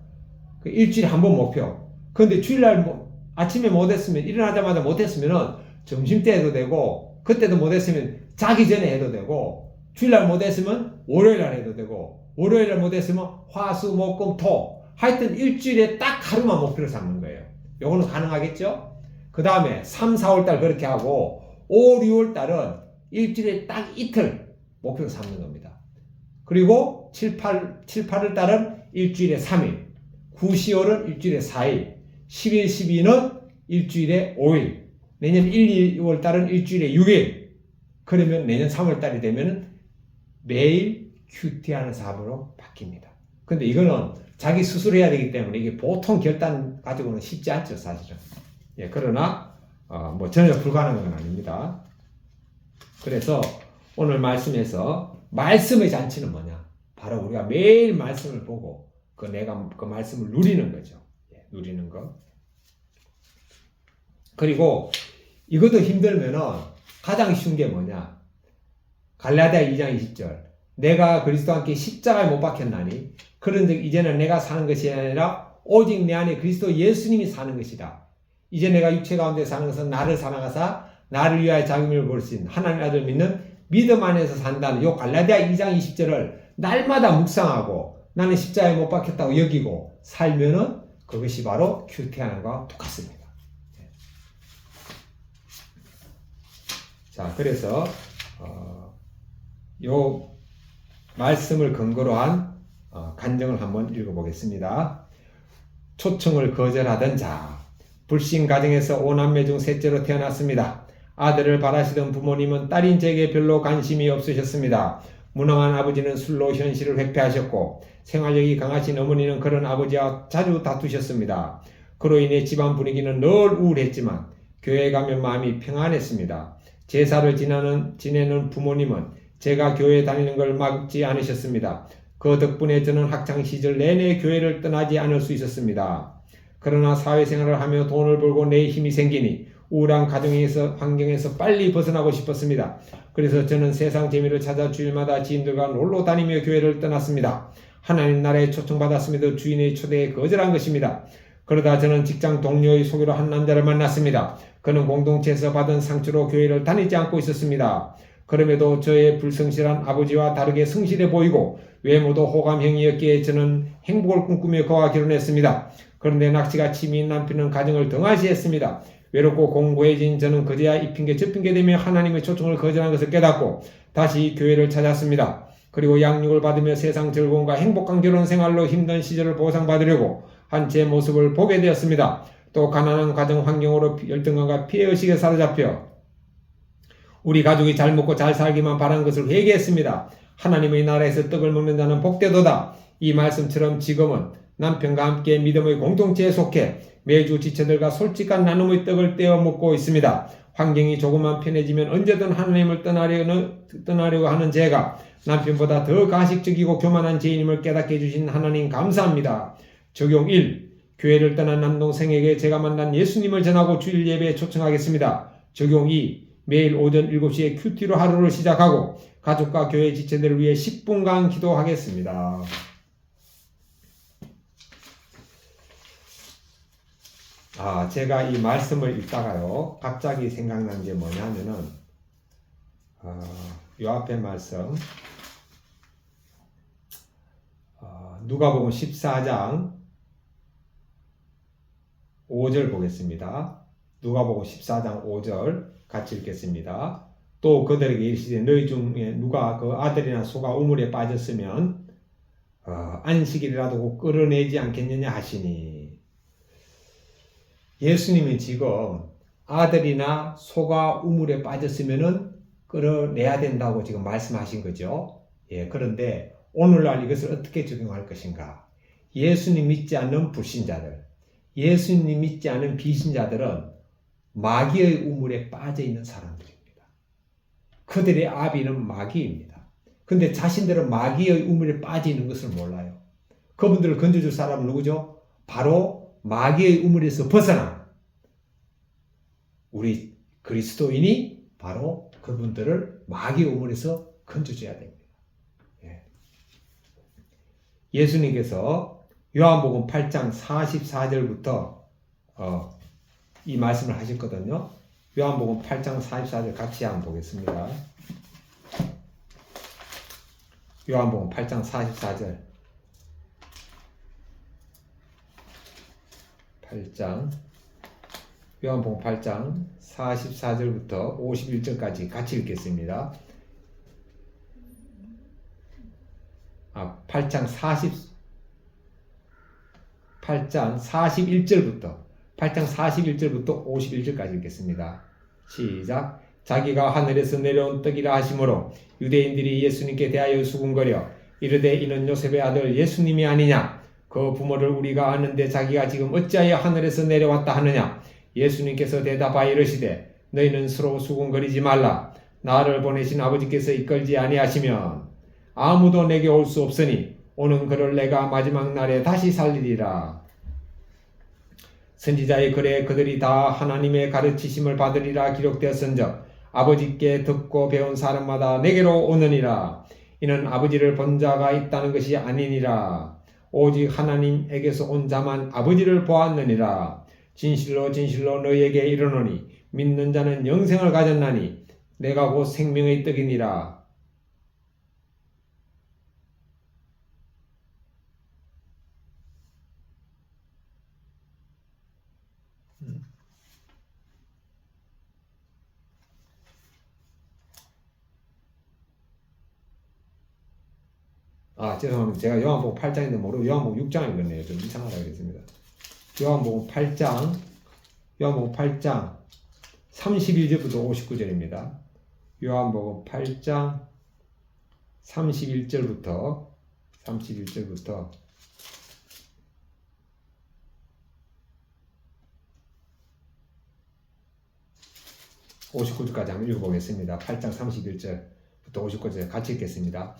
그 일주일에 한 번 목표. 그런데 주일날 아침에 못했으면, 일어나자마자 못했으면은 점심때 해도 되고, 그때도 못했으면 자기 전에 해도 되고, 주일날 못했으면 월요일날 해도 되고, 월요일날 못했으면 화, 수, 목, 금, 토. 하여튼 일주일에 딱 하루만 목표를 삼는 거예요. 요거는 가능하겠죠? 그 다음에 3, 4월달 그렇게 하고 5, 6월달은 일주일에 딱 이틀 목표를 삼는 겁니다. 그리고 7, 8월달은 일주일에 3일, 9, 10월은 일주일에 4일, 11, 12는 일주일에 5일, 내년 1, 2월달은 일주일에 6일. 그러면 내년 3월달이 되면 매일 큐티하는 사업으로 바뀝니다. 근데 이거는 자기 스스로 해야 되기 때문에 이게 보통 결단 가지고는 쉽지 않죠, 사실은. 그러나 전혀 불가능한 건 아닙니다. 그래서 오늘 말씀에서 말씀의 잔치는 뭐냐? 바로 우리가 매일 말씀을 보고 내가 그 말씀을 누리는 거죠. 누리는 거. 그리고 이것도 힘들면은 가장 쉬운 게 뭐냐? 갈라디아 2장 20절. 내가 그리스도와 함께 십자가에 못 박혔나니 그런즉 이제는 내가 사는 것이 아니라 오직 내 안에 그리스도 예수님이 사는 것이다. 이제 내가 육체 가운데 사는 것은 나를 사랑하사 나를 위하여 자기를 버리신 하나님 아들 믿는 믿음 안에서 산다는 요 갈라디아 2장 20절을 날마다 묵상하고 나는 십자가에 못 박혔다고 여기고 살면은 그것이 바로 큐티하는 것과 똑같습니다. 자, 그래서 요 말씀을 근거로 한 간증을 한번 읽어보겠습니다. 초청을 거절하던 자, 불신 가정에서 5남매 중 셋째로 태어났습니다. 아들을 바라시던 부모님은 딸인 제게 별로 관심이 없으셨습니다. 무능한 아버지는 술로 현실을 회피하셨고 생활력이 강하신 어머니는 그런 아버지와 자주 다투셨습니다. 그로 인해 집안 분위기는 늘 우울했지만 교회에 가면 마음이 평안했습니다. 제사를 지내는 부모님은 제가 교회 다니는 걸 막지 않으셨습니다. 그 덕분에 저는 학창시절 내내 교회를 떠나지 않을 수 있었습니다. 그러나 사회생활을 하며 돈을 벌고 내 힘이 생기니 우울한 환경에서 빨리 벗어나고 싶었습니다. 그래서 저는 세상 재미를 찾아 주일마다 지인들과 놀러 다니며 교회를 떠났습니다. 하나님 나라에 초청받았음에도 주인의 초대에 거절한 것입니다. 그러다 저는 직장 동료의 소개로 한 남자를 만났습니다. 그는 공동체에서 받은 상처로 교회를 다니지 않고 있었습니다. 그럼에도 저의 불성실한 아버지와 다르게 성실해 보이고 외모도 호감형이었기에 저는 행복을 꿈꾸며 그와 결혼했습니다. 그런데 낚시가 취미인 남편은 가정을 등한시했습니다. 외롭고 공고해진 저는 그제야 이 핑계 저 핑계 대며 하나님의 초청을 거절한 것을 깨닫고 다시 교회를 찾았습니다. 그리고 양육을 받으며 세상 즐거움과 행복한 결혼 생활로 힘든 시절을 보상받으려고 한 제 모습을 보게 되었습니다. 또 가난한 가정 환경으로 열등감과 피해의식에 사로잡혀 우리 가족이 잘 먹고 잘 살기만 바란 것을 회개했습니다. 하나님의 나라에서 떡을 먹는 자는 복되도다. 이 말씀처럼 지금은 남편과 함께 믿음의 공동체에 속해 매주 지체들과 솔직한 나눔의 떡을 떼어 먹고 있습니다. 환경이 조금만 편해지면 언제든 하나님을 떠나려고 하는 제가 남편보다 더 가식적이고 교만한 죄인임을 깨닫게 해주신 하나님 감사합니다. 적용 1. 교회를 떠난 남동생에게 제가 만난 예수님을 전하고 주일 예배에 초청하겠습니다. 적용 2. 매일 오전 7시에 큐티로 하루를 시작하고 가족과 교회 지체들을 위해 10분간 기도하겠습니다. 제가 이 말씀을 읽다가요, 갑자기 생각난 게 뭐냐면은, 요 앞에 말씀, 누가복음 14장 5절 보겠습니다. 누가복음 14장 5절 같이 읽겠습니다. 또 그들에게 이르시되 너희 중에 누가 그 아들이나 소가 우물에 빠졌으면 안식일이라도 끌어내지 않겠느냐 하시니, 예수님이 지금 아들이나 소가 우물에 빠졌으면은 끌어내야 된다고 지금 말씀하신 거죠. 그런데 오늘날 이것을 어떻게 적용할 것인가? 예수님 믿지 않는 불신자들, 예수님 믿지 않은 비신자들은 마귀의 우물에 빠져 있는 사람들입니다. 그들의 아비는 마귀입니다. 근데 자신들은 마귀의 우물에 빠져 있는 것을 몰라요. 그분들을 건져줄 사람은 누구죠? 바로 마귀의 우물에서 벗어난 우리 그리스도인이 바로 그분들을 마귀의 우물에서 건져줘야 됩니다. 예수님께서 요한복음 8장 44절부터 이 말씀을 하셨거든요. 요한복음 8장 44절 같이 한번 보겠습니다. 요한복음 8장 44절. 요한복음 8장 44절부터 51절까지 같이 읽겠습니다. 8장 41절부터 51절까지 읽겠습니다. 시작. 자기가 하늘에서 내려온 떡이라 하시므로 유대인들이 예수님께 대하여 수군거려 이르되 이는 요셉의 아들 예수님이 아니냐? 그 부모를 우리가 아는데 자기가 지금 어찌하여 하늘에서 내려왔다 하느냐? 예수님께서 대답하여 이르시되 너희는 서로 수군거리지 말라. 나를 보내신 아버지께서 이끌지 아니하시면 아무도 내게 올 수 없으니 오는 그를 내가 마지막 날에 다시 살리리라. 선지자의 글에 그들이 다 하나님의 가르치심을 받으리라 기록되었은즉 아버지께 듣고 배운 사람마다 내게로 오느니라. 이는 아버지를 본 자가 있다는 것이 아니니라. 오직 하나님에게서 온 자만 아버지를 보았느니라. 진실로 진실로 너희에게 이르노니 믿는 자는 영생을 가졌나니 내가 곧 생명의 떡이니라. 죄송합니다. 제가 요한복음 8장인데 모르고 요한복음 6장 읽었네요. 좀 이상하다 그랬습니다. 요한복음 8장 31절부터 59절입니다. 요한복음 8장 31절부터 59절까지 한번 읽어보겠습니다. 8장 31절부터 59절 같이 읽겠습니다.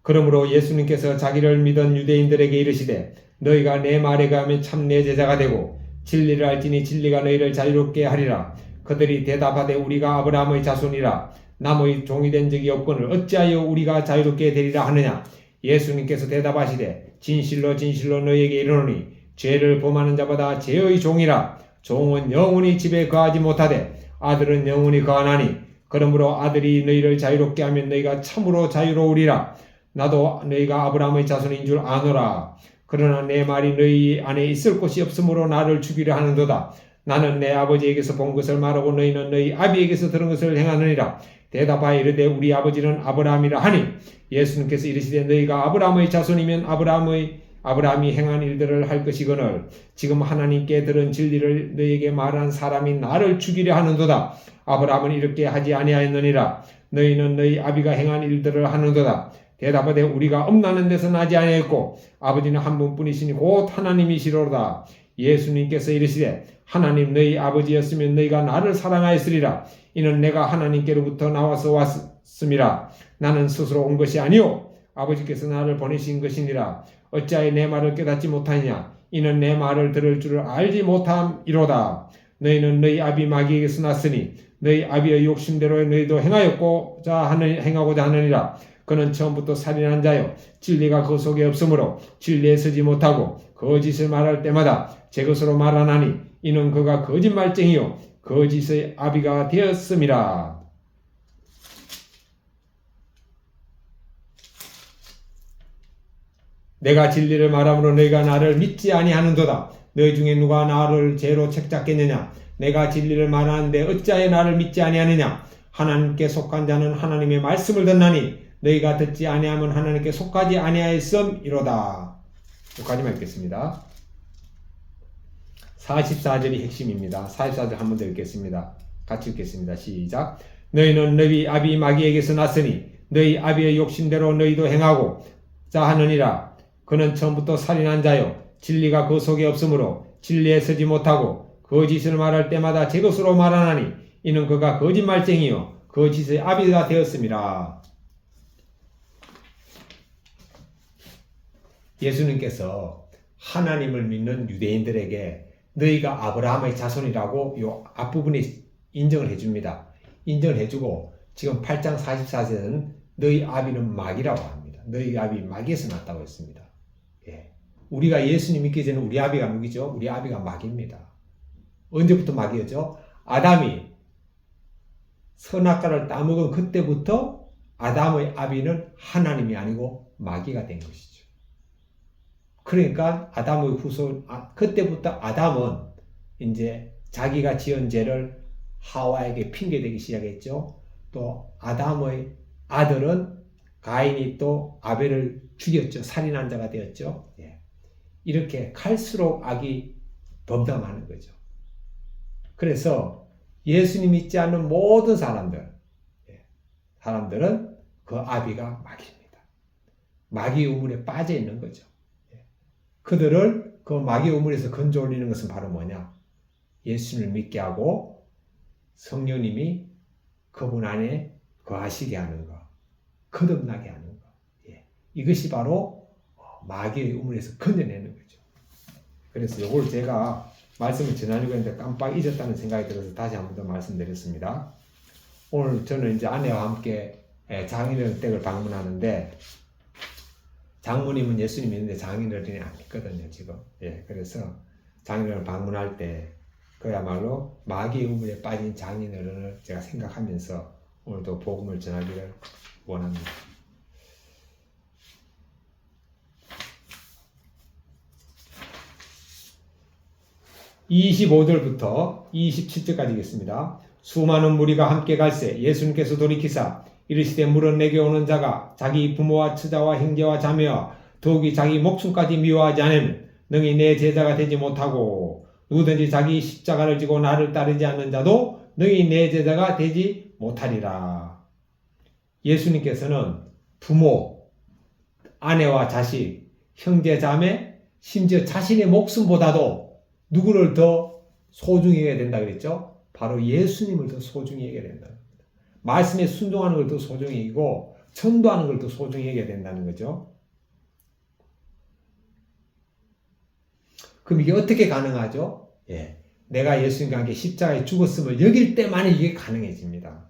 그러므로 예수님께서 자기를 믿은 유대인들에게 이르시되 너희가 내 말에 가면 참 내 제자가 되고 진리를 알지니 진리가 너희를 자유롭게 하리라. 그들이 대답하되 우리가 아브라함의 자손이라 남의 종이 된 적이 없거늘 어찌하여 우리가 자유롭게 되리라 하느냐. 예수님께서 대답하시되 진실로 진실로 너희에게 이르노니 죄를 범하는 자보다 죄의 종이라. 종은 영원히 집에 거하지 못하되 아들은 영원히 거하나니 그러므로 아들이 너희를 자유롭게 하면 너희가 참으로 자유로우리라. 나도 너희가 아브라함의 자손인 줄 아노라. 그러나 내 말이 너희 안에 있을 곳이 없으므로 나를 죽이려 하는도다. 나는 내 아버지에게서 본 것을 말하고 너희는 너희 아비에게서 들은 것을 행하느니라. 대답하여 이르되 우리 아버지는 아브라함이라 하니 예수님께서 이르시되 너희가 아브라함의 자손이면 아브라함이 행한 일들을 할 것이거늘 지금 하나님께 들은 진리를 너희에게 말한 사람이 나를 죽이려 하는도다. 아브라함은 이렇게 하지 아니하였느니라. 너희는 너희 아비가 행한 일들을 하는도다. 대답하되 우리가 엄나는 데서 나지 아니하였고 아버지는 한 분뿐이시니 곧 하나님이시로다. 예수님께서 이르시되 하나님 너희 아버지였으면 너희가 나를 사랑하였으리라. 이는 내가 하나님께로부터 나와서 왔음이라. 나는 스스로 온 것이 아니요 아버지께서 나를 보내신 것이니라. 어찌하여 내 말을 깨닫지 못하느냐. 이는 내 말을 들을 줄을 알지 못함이로다. 너희는 너희 아비 마귀에게서 났으니 너희 아비의 욕심대로 너희도 행하고자 하느니라. 그는 처음부터 살인한 자요 진리가 그 속에 없으므로 진리에 서지 못하고 거짓을 말할 때마다 제 것으로 말하나니 이는 그가 거짓말쟁이요 거짓의 아비가 되었음이라. 내가 진리를 말함으로 너희가 나를 믿지 아니하는도다. 너희 중에 누가 나를 죄로 책잡겠느냐. 내가 진리를 말하는데 어찌하여 나를 믿지 아니하느냐. 하나님께 속한 자는 하나님의 말씀을 듣나니 너희가 듣지 아니하면 하나님께 속하지 아니하였음이로다. 여기까지만 읽겠습니다. 44절이 핵심입니다. 44절 한 번 더 읽겠습니다. 같이 읽겠습니다. 시작. 너희는 너희 아비 마귀에게서 났으니 너희 아비의 욕심대로 너희도 행하고자 하느니라. 그는 처음부터 살인한 자요 진리가 그 속에 없으므로 진리에 서지 못하고 거짓을 말할 때마다 제 것으로 말하나니 이는 그가 거짓말쟁이요 거짓의 아비가 되었음이라. 예수님께서 하나님을 믿는 유대인들에게 너희가 아브라함의 자손이라고 요 앞부분에 인정을 해줍니다. 인정을 해주고 지금 8장 44절은 너희 아비는 마귀라고 합니다. 너희 아비 마귀에서 났다고 했습니다. 예. 우리가 예수님 믿기 전에 우리 아비가 누구죠? 우리 아비가 마귀입니다. 언제부터 마귀였죠? 아담이 선악과를 따먹은 그때부터 아담의 아비는 하나님이 아니고 마귀가 된 것이죠. 그러니까 아담의 그때부터 아담은 이제 자기가 지은 죄를 하와에게 핑계대기 시작했죠. 또 아담의 아들은 가인이 또 아벨을 죽였죠. 살인한 자가 되었죠. 예. 이렇게 갈수록 악이 범람하는 거죠. 그래서 예수님 믿지 않는 모든 사람들은 그 아비가 마귀입니다. 마귀 우물에 빠져 있는 거죠. 그들을 그 마귀 우물에서 건져 올리는 것은 바로 뭐냐? 예수님을 믿게 하고 성령님이 그분 안에 거하시게 하는 것, 거듭나게 하는 것. 예. 이것이 바로 마귀의 우물에서 건져내는 거죠. 그래서 이걸 제가 말씀을 전하려고 했는데 깜빡 잊었다는 생각이 들어서 다시 한 번 더 말씀드렸습니다. 오늘 저는 이제 아내와 함께 장인어른 댁을 방문하는데 장모님은 예수님 믿는데 장인어른이 안 믿거든요, 지금. 예, 그래서 장인어른 방문할 때 그야말로 마귀의 우물에 빠진 장인어른을 제가 생각하면서 오늘도 복음을 전하기를 원합니다. (25절부터) (27절까지) 읽겠습니다. 수많은 무리가 함께 갈새 예수님께서 돌이키사 이르시되 물은 내게 오는 자가 자기 부모와 처자와 형제와 자매와 더욱이 자기 목숨까지 미워하지 않으면 능히 내 제자가 되지 못하고 누구든지 자기 십자가를 지고 나를 따르지 않는 자도 능히 내 제자가 되지 못하리라. 예수님께서는 부모, 아내와 자식, 형제, 자매, 심지어 자신의 목숨보다도 누구를 더 소중히 해야 된다 그랬죠? 바로 예수님을 더 소중히 해야 된다. 말씀에 순종하는 걸 더 소중히 여기고 전도하는 걸 더 소중히 여겨야 된다는 거죠. 그럼 이게 어떻게 가능하죠? 예, 내가 예수님과 함께 십자가에 죽었음을 여길 때만 이게 가능해집니다.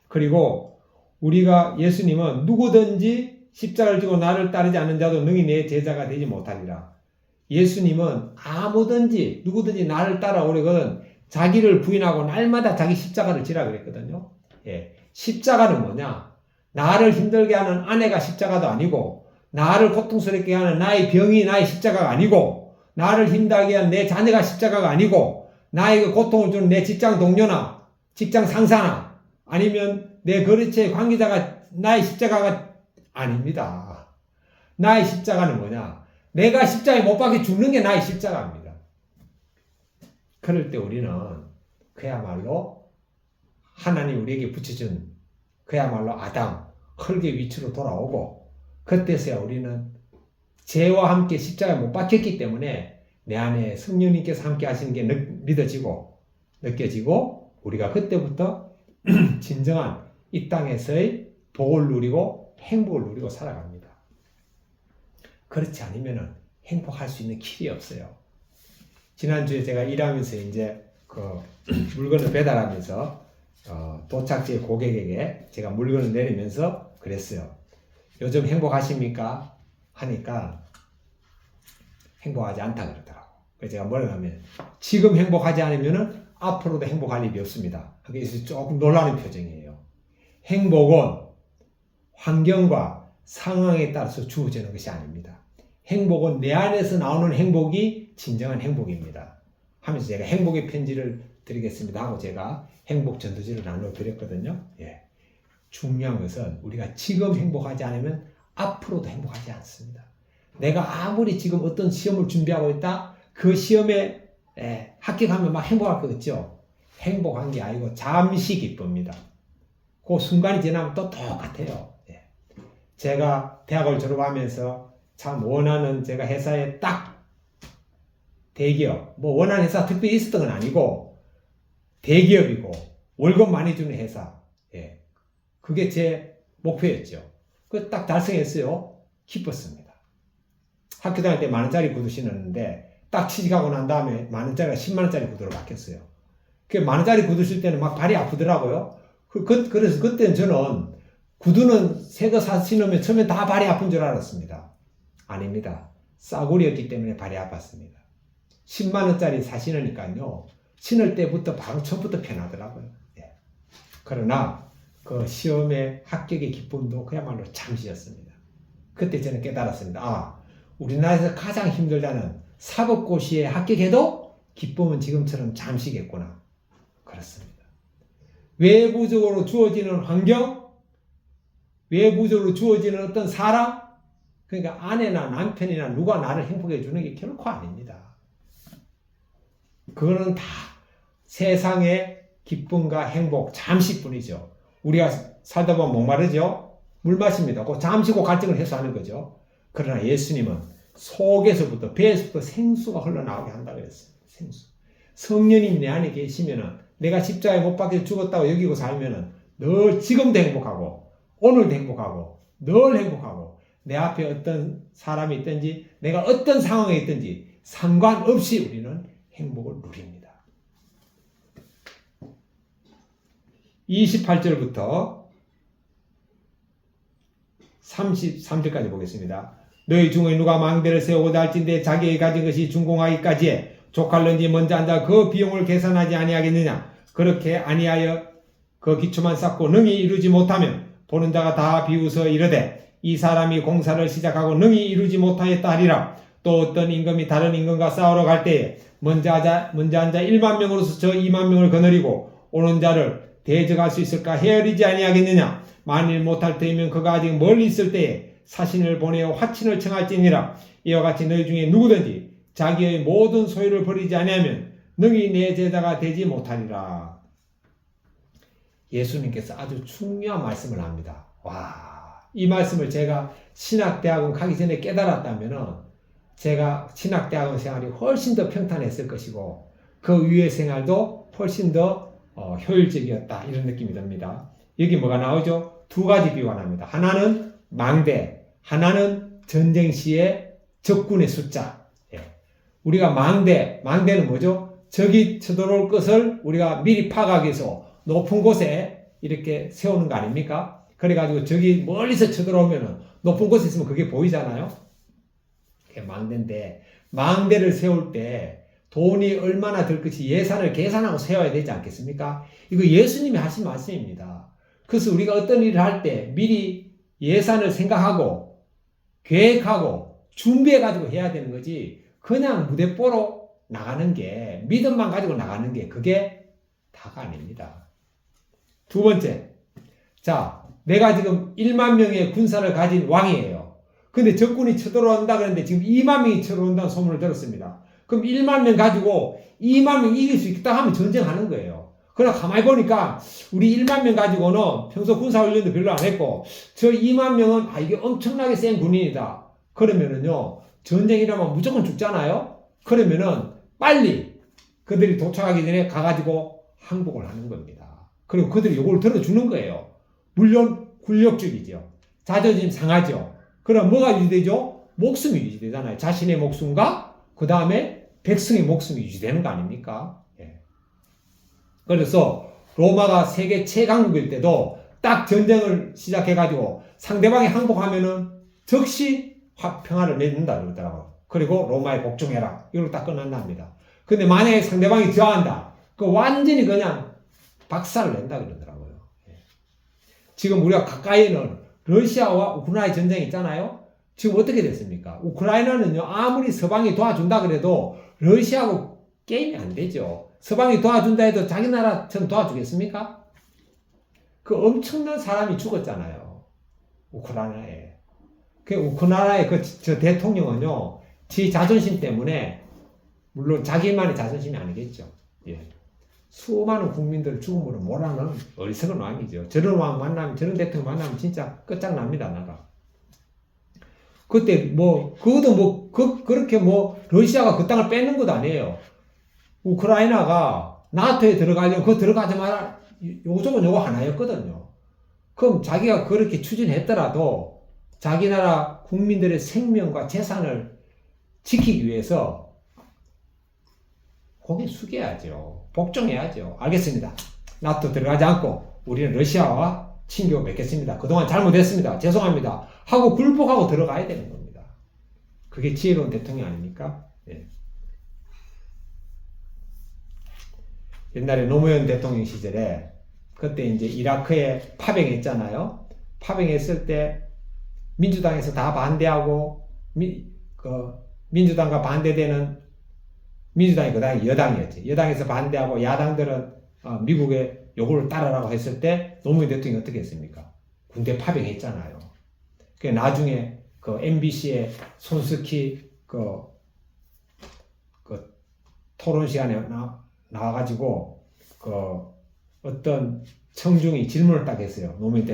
그리고 우리가 예수님은 누구든지 십자가를 지고 나를 따르지 않는 자도 능히 내 제자가 되지 못하리라. 예수님은 아무든지 누구든지 나를 따라오려거든 자기를 부인하고 날마다 자기 십자가를 지라 그랬거든요. 예, 십자가는 뭐냐? 나를 힘들게 하는 아내가 십자가도 아니고 나를 고통스럽게 하는 나의 병이 나의 십자가가 아니고 나를 힘들게 하는 내 자녀가 십자가가 아니고 나에게 고통을 주는 내 직장 동료나 직장 상사나 아니면 내 거래처의 관계자가 나의 십자가가 아닙니다. 나의 십자가는 뭐냐? 내가 십자가에 못 박혀 죽는 게 나의 십자가입니다. 그럴 때 우리는 그야말로 하나님 우리에게 붙여준 그야말로 아담, 흙의 위치로 돌아오고 그때서야 우리는 죄와 함께 십자가에 못 박혔기 때문에 내 안에 성령님께서 함께 하시는 게 믿어지고 느껴지고 우리가 그때부터 진정한 이 땅에서의 복을 누리고 행복을 누리고 살아갑니다. 그렇지 않으면 행복할 수 있는 길이 없어요. 지난주에 제가 일하면서 이제 그 물건을 배달하면서 도착지의 고객에게 제가 물건을 내리면서 그랬어요. 요즘 행복하십니까? 하니까 행복하지 않다 그러더라고. 그래서 제가 뭐라고 하면 지금 행복하지 않으면 앞으로도 행복할 일이 없습니다. 그래서 조금 놀라는 표정이에요. 행복은 환경과 상황에 따라서 주어지는 것이 아닙니다. 행복은 내 안에서 나오는 행복이 진정한 행복입니다. 하면서 제가 행복의 편지를 드리겠습니다 하고 제가 행복 전도지를 나눠 드렸거든요. 예. 중요한 것은 우리가 지금 행복하지 않으면 앞으로도 행복하지 않습니다. 내가 아무리 지금 어떤 시험을 준비하고 있다, 그 시험에 합격하면 막 행복할 것 같죠? 행복한 게 아니고 잠시 기쁩니다. 그 순간이 지나면 또 똑같아요. 예. 제가 대학을 졸업하면서 참 원하는 제가 회사에 딱 대기업, 뭐 원하는 회사 특별히 있었던 건 아니고 대기업이고 월급 많이 주는 회사, 예. 그게 제 목표였죠. 그 딱 달성했어요. 기뻤습니다. 학교 다닐 때 10,000원짜리 구두 신었는데 딱 취직하고 난 다음에 10,000원짜리가 100,000원짜리 구두로 바뀌었어요. 그 10,000원짜리 구두 쓸 때는 막 발이 아프더라고요. 그래서 그때는 저는 구두는 새 거 사 신으면 처음에 다 발이 아픈 줄 알았습니다. 아닙니다. 싸구려였기 때문에 발이 아팠습니다. 100,000원짜리 사 신으니까요. 신을 때부터 바로 처음부터 편하더라고요. 예. 그러나 그 시험의 합격의 기쁨도 그야말로 잠시였습니다. 그때 저는 깨달았습니다. 아, 우리나라에서 가장 힘들다는 사법고시에 합격해도 기쁨은 지금처럼 잠시겠구나. 그렇습니다. 외부적으로 주어지는 환경, 외부적으로 주어지는 어떤 사람, 그러니까 아내나 남편이나 누가 나를 행복해 주는 게 결코 아닙니다. 그거는 다 세상의 기쁨과 행복 잠시뿐이죠. 우리가 살다 보면 목마르죠. 물 마십니다. 그 잠시 그 갈증을 해소하는 거죠. 그러나 예수님은 속에서부터 배에서부터 생수가 흘러나오게 한다고 했어요. 생수. 성령님 내 안에 계시면은 내가 십자가에 못 박혀 죽었다고 여기고 살면은 늘 지금도 행복하고 오늘도 행복하고 늘 행복하고 내 앞에 어떤 사람이 있든지 내가 어떤 상황에 있든지 상관없이 우리는 행복을 누립니다. 28절부터 33절까지 보겠습니다. 너희 중에 누가 망대를 세우고자 할진대 자기의 가진 것이 준공하기까지에 족할런지 먼저 앉아 그 비용을 계산하지 아니하겠느냐. 그렇게 아니하여 그 기초만 쌓고 능히 이루지 못하면 보는 자가 다 비웃어 이르되 이 사람이 공사를 시작하고 능히 이루지 못하였다 하리라. 또 어떤 임금이 다른 임금과 싸우러 갈 때에 먼저 앉아 1만 명으로서 저 2만 명을 거느리고 오는 자를 대적할 수 있을까? 헤아리지 아니하겠느냐? 만일 못할 때이면 그가 아직 멀리 있을 때에 사신을 보내어 화친을 청할지니라. 이와 같이 너희 중에 누구든지 자기의 모든 소유를 버리지 아니하면 능히 내 제자가 되지 못하리라. 예수님께서 아주 중요한 말씀을 합니다. 와, 이 말씀을 제가 신학대학원 가기 전에 깨달았다면 제가 신학대학원 생활이 훨씬 더 평탄했을 것이고 그 위의 생활도 훨씬 더 효율적이었다, 이런 느낌이 듭니다. 여기 뭐가 나오죠? 두 가지 비유가 납니다. 하나는 망대, 하나는 전쟁 시의 적군의 숫자. 우리가 망대는 뭐죠? 적이 쳐들어올 것을 우리가 미리 파악해서 높은 곳에 이렇게 세우는 거 아닙니까? 그래가지고 적이 멀리서 쳐들어오면 높은 곳에 있으면 그게 보이잖아요. 그게 망대인데, 망대를 세울 때 돈이 얼마나 들 것이 예산을 계산하고 세워야 되지 않겠습니까? 이거 예수님이 하신 말씀입니다. 그래서 우리가 어떤 일을 할 때 미리 예산을 생각하고 계획하고 준비해가지고 해야 되는 거지, 그냥 무대뽀로 나가는 게, 믿음만 가지고 나가는 게 그게 다가 아닙니다. 두 번째, 자, 내가 지금 1만 명의 군사를 가진 왕이에요. 근데 적군이 쳐들어온다 그러는데 지금 2만 명이 쳐들어온다는 소문을 들었습니다. 그럼 1만 명 가지고 2만 명 이길 수 있다 하면 전쟁하는 거예요. 그러나 가만히 보니까 우리 1만 명 가지고는 평소 군사훈련도 별로 안 했고 저 2만 명은 이게 엄청나게 센 군인이다. 그러면은요, 전쟁이라면 무조건 죽잖아요. 그러면은 빨리 그들이 도착하기 전에 가가지고 항복을 하는 겁니다. 그리고 그들이 요걸 들어주는 거예요. 물론 굴욕적이죠. 자존심 상하죠. 그럼 뭐가 유지되죠? 목숨이 유지되잖아요. 자신의 목숨과 그 다음에 백성의 목숨이 유지되는 거 아닙니까? 그래서 로마가 세계 최강국일 때도 딱 전쟁을 시작해가지고 상대방이 항복하면은 즉시 평화를 맺는다 그러더라고요. 그리고 로마에 복종해라, 이걸로 딱 끝난답니다. 근데 만약에 상대방이 저항한다, 그 완전히 그냥 박살을 낸다 그러더라고요. 지금 우리가 가까이는 러시아와 우크라이나 전쟁이 있잖아요. 지금 어떻게 됐습니까? 우크라이나는요, 아무리 서방이 도와준다 그래도 러시아하고 게임이 안 되죠. 서방이 도와준다 해도 자기 나라처럼 도와주겠습니까? 그 엄청난 사람이 죽었잖아요. 우크라이나에. 그 우크라이나의 저 대통령은요, 지 자존심 때문에, 물론 자기만의 자존심이 아니겠죠. 수많은 국민들 죽음으로 몰아넣은 어리석은 왕이죠. 저런 왕 만나면, 저런 대통령 만나면 진짜 끝장납니다, 나라. 그때 그것도 그렇게 러시아가 그 땅을 뺏는 것도 아니에요. 우크라이나가 나토에 들어가려면 그거 들어가지 마라, 요거 하나였거든요. 그럼 자기가 그렇게 추진했더라도 자기 나라 국민들의 생명과 재산을 지키기 위해서 고개 숙여야죠. 복종해야죠. 알겠습니다. 나토 들어가지 않고 우리는 러시아와 친교 맺겠습니다. 그동안 잘못했습니다. 죄송합니다. 하고 굴복하고 들어가야 되는 겁니다. 그게 지혜로운 대통령 아닙니까? 옛날에 노무현 대통령 시절에 그때 이제 이라크에 파병했잖아요. 파병했을 때 민주당에서 다 반대하고 민주당과 반대되는, 민주당이 그다음에 여당이었지. 여당에서 반대하고 야당들은 미국의 요구를 따르라고 했을 때 노무현 대통령이 어떻게 했습니까? 군대 파병했잖아요. 그 나중에 그 MBC의 손스키 토론 시간에 나와가지고 어떤 청중이 질문을 딱 했어요. 노무현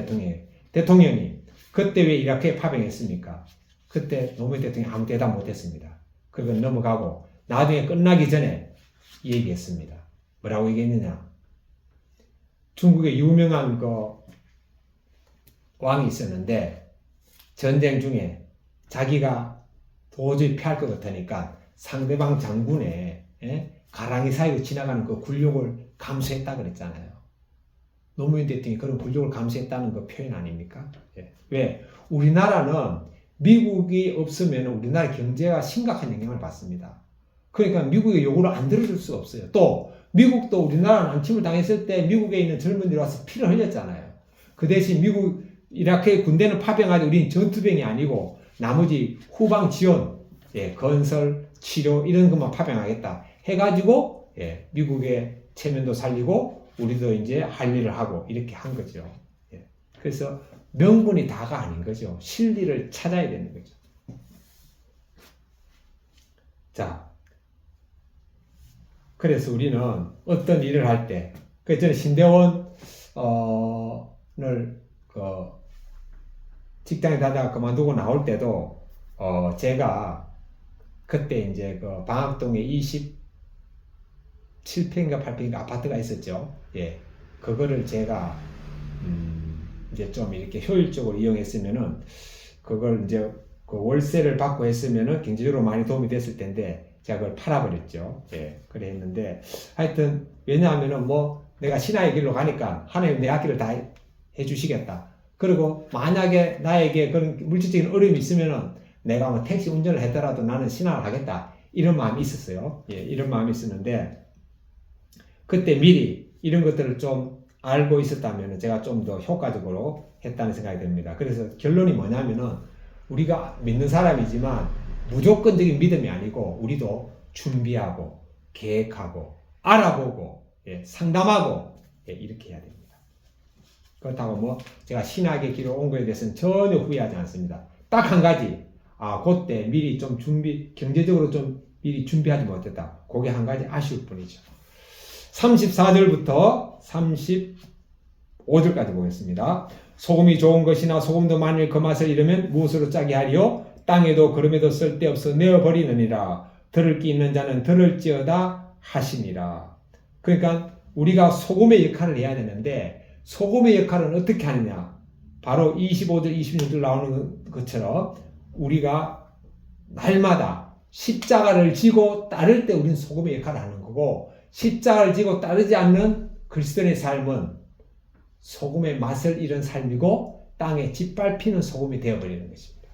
대통령이 그때 왜 이라크에 파병했습니까? 그때 노무현 대통령이 아무 대답 못했습니다. 그건 넘어가고 나중에 끝나기 전에 얘기했습니다. 뭐라고 얘기했느냐? 중국의 유명한 왕이 있었는데 전쟁 중에 자기가 도저히 피할 것 같으니까 상대방 장군의 가랑이 사이로 지나가는 그 굴욕을 감수했다 그랬잖아요. 노무현 대통령이 그런 굴욕을 감수했다는 그 표현 아닙니까? 왜? 우리나라는 미국이 없으면 우리나라 경제가 심각한 영향을 받습니다. 그러니까 미국의 요구를 안 들어줄 수가 없어요. 또 미국도 우리나라 남침을 당했을 때 미국에 있는 젊은이들이 와서 피를 흘렸잖아요. 그 대신 이라크의 군대는 파병하지 우리는 전투병이 아니고 나머지 후방 지원, 건설, 치료 이런 것만 파병하겠다 해가지고 미국의 체면도 살리고 우리도 이제 할 일을 하고 이렇게 한 거죠. 예. 그래서 명분이 다가 아닌 거죠. 실리를 찾아야 되는 거죠. 자, 그래서 우리는 어떤 일을 할 때, 그 저는 신대원을 직장에 다다가 그만두고 나올 때도 제가 그때 이제 그 방학동에 27평인가 8평인가 아파트가 있었죠. 예, 그거를 제가 이제 좀 이렇게 효율적으로 이용했으면은 그걸 이제 그 월세를 받고 했으면은 경제적으로 많이 도움이 됐을 텐데 제가 그걸 팔아버렸죠. 예, 그래 했는데 하여튼 왜냐하면은 뭐 내가 신앙의 길로 가니까 하나님 내 앞길을 다 해주시겠다. 그리고 만약에 나에게 그런 물질적인 어려움이 있으면은 내가 뭐 택시 운전을 했더라도 나는 신앙을 하겠다. 이런 마음이 있었어요. 예, 이런 마음이 있었는데 그때 미리 이런 것들을 좀 알고 있었다면 제가 좀 더 효과적으로 했다는 생각이 듭니다. 그래서 결론이 뭐냐면은 우리가 믿는 사람이지만 무조건적인 믿음이 아니고 우리도 준비하고 계획하고 알아보고 예, 상담하고 예, 이렇게 해야 됩니다. 그렇다고 뭐 제가 신학의 길을 온 거에 대해서는 전혀 후회하지 않습니다. 딱 한 가지, 그때 미리 좀 경제적으로 좀 미리 준비하지 못했다. 그게 한 가지 아쉬울 뿐이죠. 34절부터 35절까지 보겠습니다. 소금이 좋은 것이나 소금도 만일 그 맛을 잃으면 무엇으로 짜게 하리요? 땅에도 그름에도 쓸데없어 내어버리느니라. 들을 기 있는 자는 들을지어다 하시니라. 그러니까 우리가 소금의 역할을 해야 되는데 소금의 역할은 어떻게 하느냐? 바로 25절, 26절 나오는 것처럼 우리가 날마다 십자가를 지고 따를 때 우리는 소금의 역할을 하는 거고 십자가를 지고 따르지 않는 그리스도인의 삶은 소금의 맛을 잃은 삶이고 땅에 짓밟히는 소금이 되어버리는 것입니다.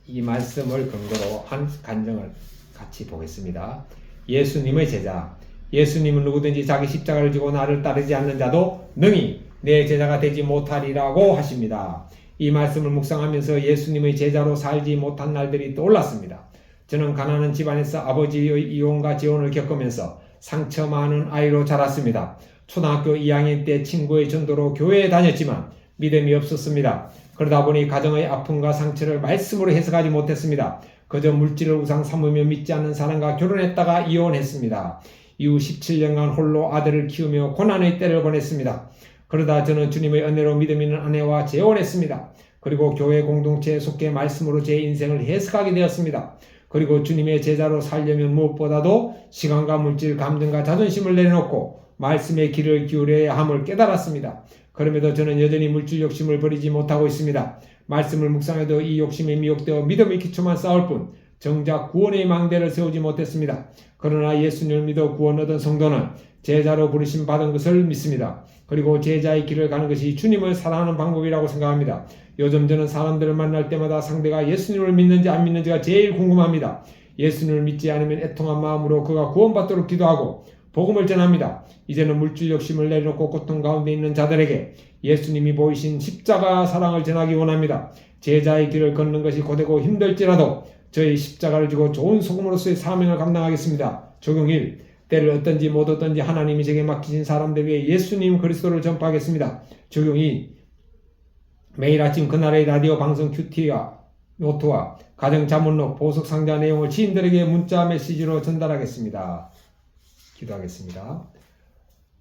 이 말씀을 근거로 한 간증을 같이 보겠습니다. 예수님의 제자. 예수님은 누구든지 자기 십자가를 지고 나를 따르지 않는 자도 능히 내 제자가 되지 못하리라고 하십니다. 이 말씀을 묵상하면서 예수님의 제자로 살지 못한 날들이 떠올랐습니다. 저는 가난한 집안에서 아버지의 이혼과 재혼을 겪으면서 상처 많은 아이로 자랐습니다. 초등학교 2학년 때 친구의 전도로 교회에 다녔지만 믿음이 없었습니다. 그러다 보니 가정의 아픔과 상처를 말씀으로 해석하지 못했습니다. 그저 물질을 우상 삼으며 믿지 않는 사람과 결혼했다가 이혼했습니다. 이후 17년간 홀로 아들을 키우며 고난의 때를 보냈습니다. 그러다 저는 주님의 은혜로 믿음 있는 아내와 재혼했습니다. 그리고 교회 공동체에 속해 말씀으로 제 인생을 해석하게 되었습니다. 그리고 주님의 제자로 살려면 무엇보다도 시간과 물질, 감정과 자존심을 내려놓고 말씀의 길을 기울여야 함을 깨달았습니다. 그럼에도 저는 여전히 물질 욕심을 버리지 못하고 있습니다. 말씀을 묵상해도 이 욕심에 미혹되어 믿음의 기초만 쌓을 뿐 정작 구원의 망대를 세우지 못했습니다. 그러나 예수님을 믿어 구원 얻은 성도는 제자로 부르심 받은 것을 믿습니다. 그리고 제자의 길을 가는 것이 주님을 사랑하는 방법이라고 생각합니다. 요즘 저는 사람들을 만날 때마다 상대가 예수님을 믿는지 안 믿는지가 제일 궁금합니다. 예수님을 믿지 않으면 애통한 마음으로 그가 구원받도록 기도하고 복음을 전합니다. 이제는 물질 욕심을 내려놓고 고통 가운데 있는 자들에게 예수님이 보이신 십자가 사랑을 전하기 원합니다. 제자의 길을 걷는 것이 고되고 힘들지라도 저희 십자가를 지고 좋은 소금으로서의 사명을 감당하겠습니다. 적용 1. 때를 얻든지 못 얻든지 하나님이 제게 맡기신 사람들에게 예수님 그리스도를 전파하겠습니다. 적용 2. 매일 아침 그날의 라디오 방송 큐티와 노트와 가정 자문록 보석 상자 내용을 지인들에게 문자 메시지로 전달하겠습니다. 기도하겠습니다.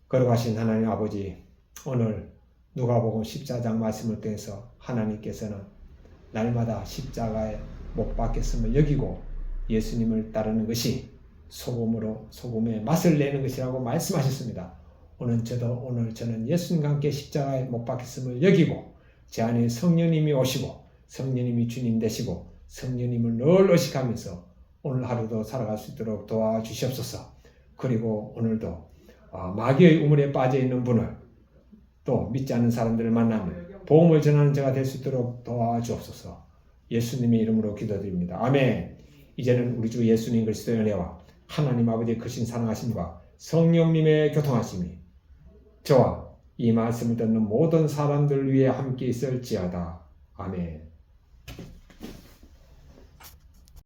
거룩하신 하나님 아버지, 오늘 누가복음 14장 말씀을 통해서 하나님께서는 날마다 십자가에 못 박혔음을 여기고 예수님을 따르는 것이 소금의 맛을 내는 것이라고 말씀하셨습니다. 오늘 저는 예수님과 함께 십자가에 못 박혔음을 여기고 제 안에 성령님이 오시고 성령님이 주님 되시고 성령님을 늘 의식하면서 오늘 하루도 살아갈 수 있도록 도와주시옵소서. 그리고 오늘도 마귀의 우물에 빠져있는 분을 또 믿지 않는 사람들을 만나면 복음을 전하는 자가 될 수 있도록 도와주옵소서. 예수님의 이름으로 기도드립니다. 아멘. 이제는 우리 주 예수님 그리스도의 은혜와 하나님 아버지의 크신 사랑하심과 성령님의 교통하심이 저와 이 말씀을 듣는 모든 사람들 위해 함께 있을지어다. 아멘.